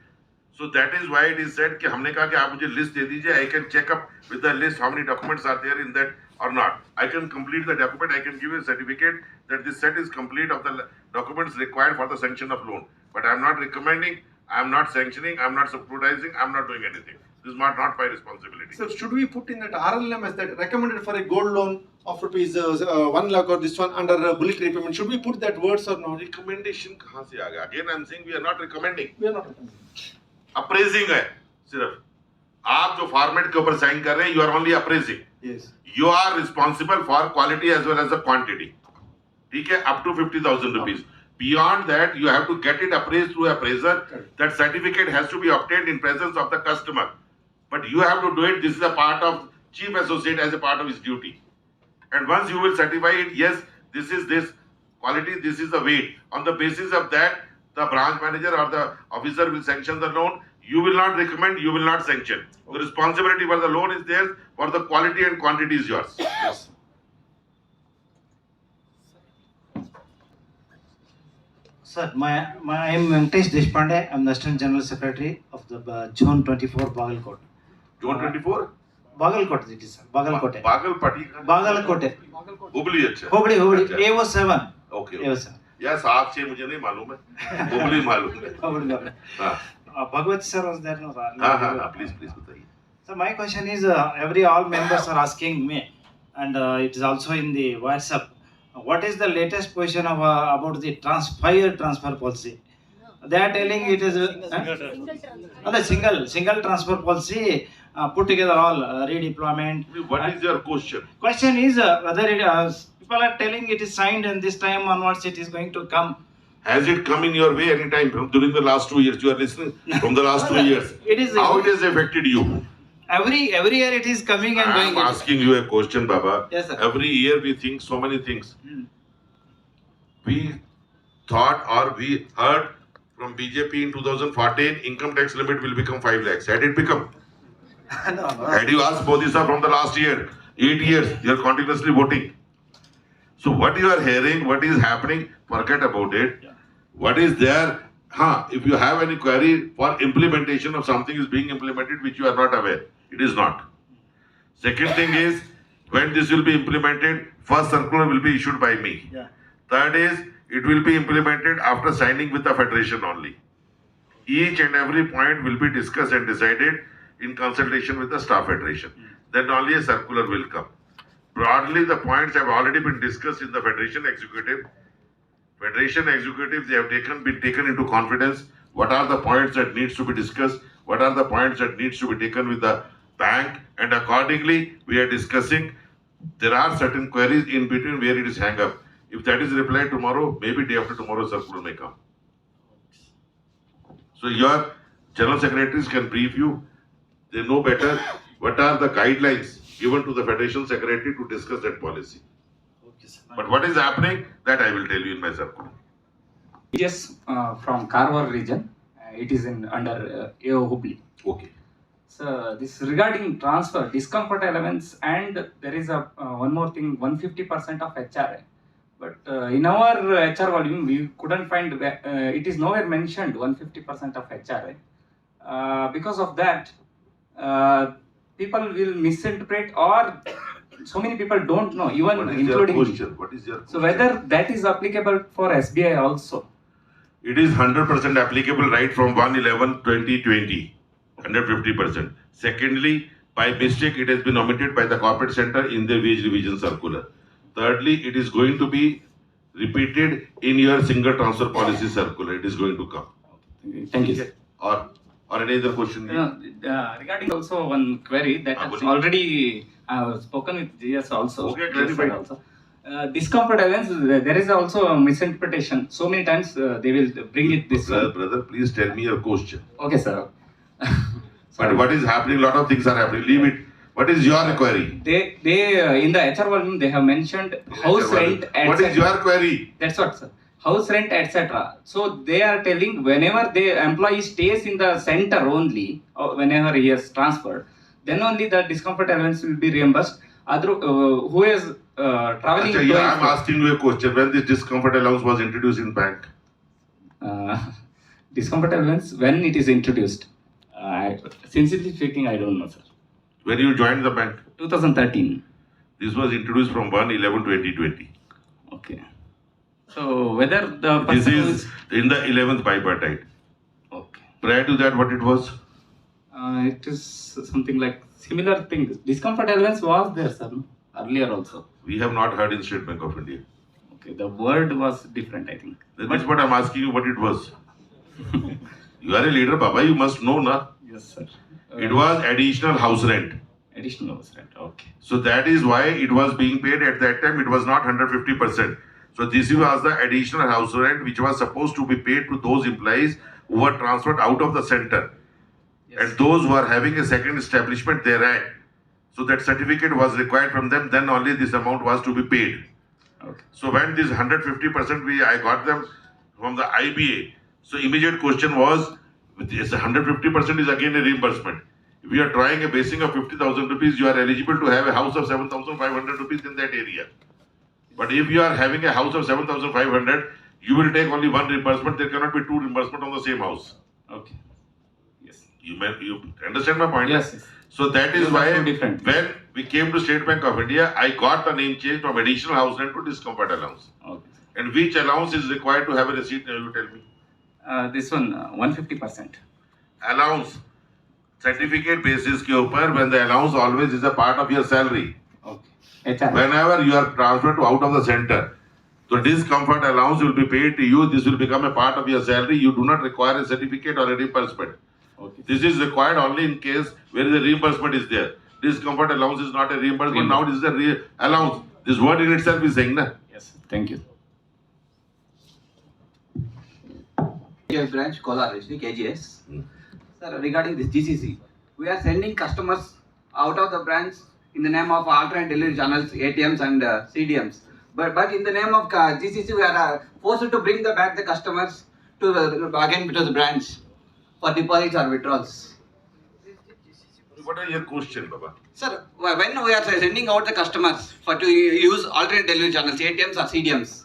S3: So that is why it is said कि हमने कहा कि आप मुझे list दे दीजिए, I can check up with the list how many documents are there in that or not. I can complete the document, I can give you a certificate that this set is complete of the documents required for the sanction of loan. But I am not recommending, I am not sanctioning, I am not subsidizing, I am not doing anything. This is not my responsibility.
S8: So should we put in that RLM as that recommended for a gold loan of rupees 1 lakh or this one under bullet repayment? Should we put that words or not?
S3: Recommendation कहाँ से आ गया? Again I am saying we are not recommending.
S8: We are not recommending.
S3: Appraising है सिर्फ. आप जो format के ऊपर sign कर रहे हैं, you are only appraising.
S8: Yes.
S3: You are responsible for quality as well as the quantity. ठीक है, up to 50,000 rupees. Beyond that, you have to get it appraised through appraiser.
S8: Correct.
S3: That certificate has to be obtained in presence of the customer. But you have to do it. This is a part of chief associate as a part of his duty. And once you will certify it, yes, this is this quality, this is the weight. On the basis of that, the branch manager or the officer will sanction the loan. You will not recommend, you will not sanction. The responsibility for the loan is there, for the quality and quantity is yours.
S8: Yes.
S9: Sir, I am Venkatesh Deshpande. I am the Assistant General Secretary of the Zone 24 Bagalkote.
S3: Zone 24?
S9: Bagalkote it is, sir. Bagalkote.
S3: Bagalpati?
S9: Bagalkote.
S3: Hubli अच्छा.
S9: Hubli,
S3: अच्छा.
S9: AO7.
S3: Okay.
S9: AO7.
S3: यार साहब से मुझे नहीं मालूम है. हुबली मालूम है.
S9: Hubli.
S3: हाँ.
S9: Bhagwati sir was there, no?
S3: हाँ, please बताइए.
S9: So my question is, all members are asking me, and it is also in the WhatsApp. What is the latest position of about the fire transfer policy? They are telling it is the single transfer policy put together all redeployment.
S3: What is your question?
S9: Question is whether people are telling it is signed and this time onwards it is going to come.
S3: Has it come in your way any time during the last 2 years? You are listening from the last 2 years.
S9: It is
S3: How it has affected you?
S9: every year it is coming and
S3: I am
S9: going.
S3: asking you a question, Baba.
S9: Yes, sir.
S3: Every year we think so many things. We thought or we heard from BJP in 2014, income tax limit will become 5 lakhs. Had it become?
S9: No.
S3: Had you asked Modi sir from the last year, 8 years, you are continuously voting. So what you are hearing, what is happening, forget about it. What is there? If you have any query for implementation of something is being implemented which you are not aware, it is not. Second thing is, when this will be implemented, first circular will be issued by me. Third is, it will be implemented after signing with the federation only. Each and every point will be discussed and decided in consultation with the staff federation. Then only a circular will come. Broadly, the points have already been discussed in the federation executive. Federation executives, they have been taken into confidence. What are the points that needs to be discussed? What are the points that needs to be taken with the bank? And accordingly, we are discussing. There are certain queries in between where it is hang up. If that is replied tomorrow, maybe day after tomorrow, circular may come. So your general secretaries can brief you. They know better what are the guidelines given to the federation secretary to discuss that policy. But what is happening, that I will tell you in my circular.
S10: Yes, from Karwar region. It is in under AO Hubli.
S3: Okay.
S10: So this regarding transfer, discomfort allowance, and there is a one more thing, 150% of HRA. But in our HR volume, we couldn't find, it is nowhere mentioned 150% of HRA. Because of that, people will misinterpret, or so many people don't know, even
S3: What is
S10: including
S3: your question? What is your question?
S10: So whether that is applicable for SBI also?
S3: It is 100% applicable right from 1/11/2020, 150%. Secondly, by mistake, it has been omitted by the corporate center in the wage revision circular. Thirdly, it is going to be repeated in your single transfer policy circular. It is going to come.
S10: Thank you.
S3: Or any other question?
S10: Regarding also one query that has already spoken with GS also.
S3: Okay, clarified.
S10: Also. Discomfort allowance, there is also a misinterpretation. So many times they will bring it this way.
S3: Brother, please tell me your question.
S10: Okay, sir.
S3: But what is happening? A lot of things are happening. Leave it. What is your query?
S10: They in the HR volume they have mentioned house rent.
S3: What is your query?
S10: That's what, sir. House rent, etc. So they are telling whenever the employee stays in the center only, or whenever he has transferred, then only the discomfort allowance will be reimbursed. Other who is traveling.
S3: Achha, yeah, I'm asking you a question. When this discomfort allowance was introduced in bank?
S10: Discomfort allowance when it is introduced. Sincerely speaking, I don't know, sir.
S3: When you joined the bank?
S10: 2013.
S3: This was introduced from 1/11/2020.
S10: Okay. So whether the
S3: This
S10: person
S3: is in the 11th bipartite.
S10: okay.
S3: Prior to that, what it was?
S10: It is something like similar thing. Discomfort allowance was there, sir, earlier also.
S3: We have not heard in State Bank of India.
S10: Okay, the word was different, I think.
S3: That's what I'm asking you what it was. You are a leader, Baba, you must know, na?
S10: Yes, sir.
S3: It was additional house rent.
S10: Additional house rent, okay.
S3: So that is why it was being paid at that time. It was not 150%. So this was the additional house rent which was supposed to be paid to those employees who were transferred out of the center.
S10: Yes.
S3: And those who are having a second establishment thereat. So that certificate was required from them, then only this amount was to be paid.
S10: Okay.
S3: So when this 150% I got them from the IBA. So immediate question was, this 150% is again a reimbursement. If you are trying a basing of 50,000 rupees, you are eligible to have a house of 7,500 rupees in that area. But if you are having a house of 7,500, you will take only one reimbursement. There cannot be two reimbursement on the same house.
S10: Okay. Yes.
S3: You understand my point?
S10: Yes. Yes.
S3: So that is
S10: Those are
S3: why
S10: two different.
S3: when we came to State Bank of India, I got the name changed from additional house rent to discomfort allowance.
S10: Okay.
S3: And which allowance is required to have a receipt? You tell me.
S10: This one 150%.
S3: Allowance. Certificate basis के ऊपर when the allowance always is a part of your salary.
S10: Okay. HR.
S3: Whenever you are transferred to out of the center, so discomfort allowance will be paid to you. This will become a part of your salary. You do not require a certificate or a reimbursement.
S10: Okay.
S3: This is required only in case where the reimbursement is there. Discomfort allowance is not a reimbursement. Now this is a allowance. This word in itself is saying, na?
S10: Yes. Thank you.
S11: Branch Kolar district AGS. Sir, regarding this GCC, we are sending customers out of the branch in the name of alternate delivery channels, ATMs and CDMs. But in the name of GCC, we are forced to bring back the customers to again to the branch for deposits or withdrawals.
S3: What are your question, Baba?
S11: Sir, when we are sending out the customers for to use alternate delivery channels, ATMs or CDMs,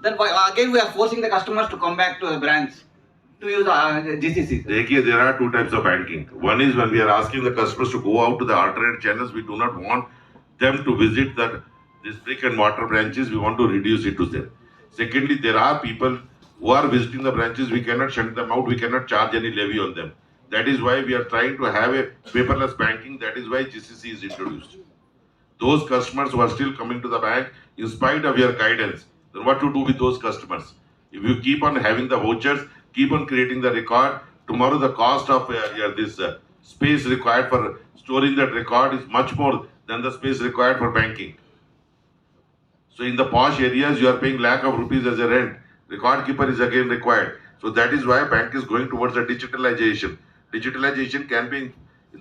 S11: then again we are forcing the customers to come back to the branch to use GCC.
S3: देखिए, there are two types of banking. One is when we are asking the customers to go out to the alternate channels, we do not want them to visit this brick and mortar branches. We want to reduce it to them. Secondly, there are people who are visiting the branches. We cannot shut them out. We cannot charge any levy on them. That is why we are trying to have a paperless banking. That is why GCC is introduced. Those customers who are still coming to the bank, in spite of your guidance, then what to do with those customers? If you keep on having the vouchers, keep on creating the record, tomorrow the cost of this space required for storing that record is much more than the space required for banking. So in the posh areas, you are paying lakh of rupees as a rent. Record keeper is again required. So that is why bank is going towards the digitalization. Digitalization can be in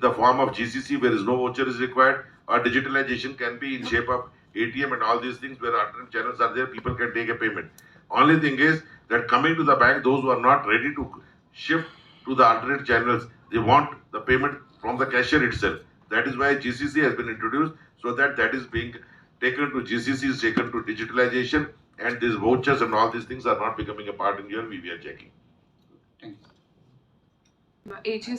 S3: the form of GCC where no voucher is required, or digitalization can be in shape of ATM and all these things where alternate channels are there, people can take a payment. Only thing is that coming to the bank, those who are not ready to shift to the alternate channels, they want the payment from the cashier itself. That is why GCC has been introduced, so that is being taken to GCC, is taken to digitalization, and these vouchers and all these things are not becoming a part in your VVR checking.
S7: AGS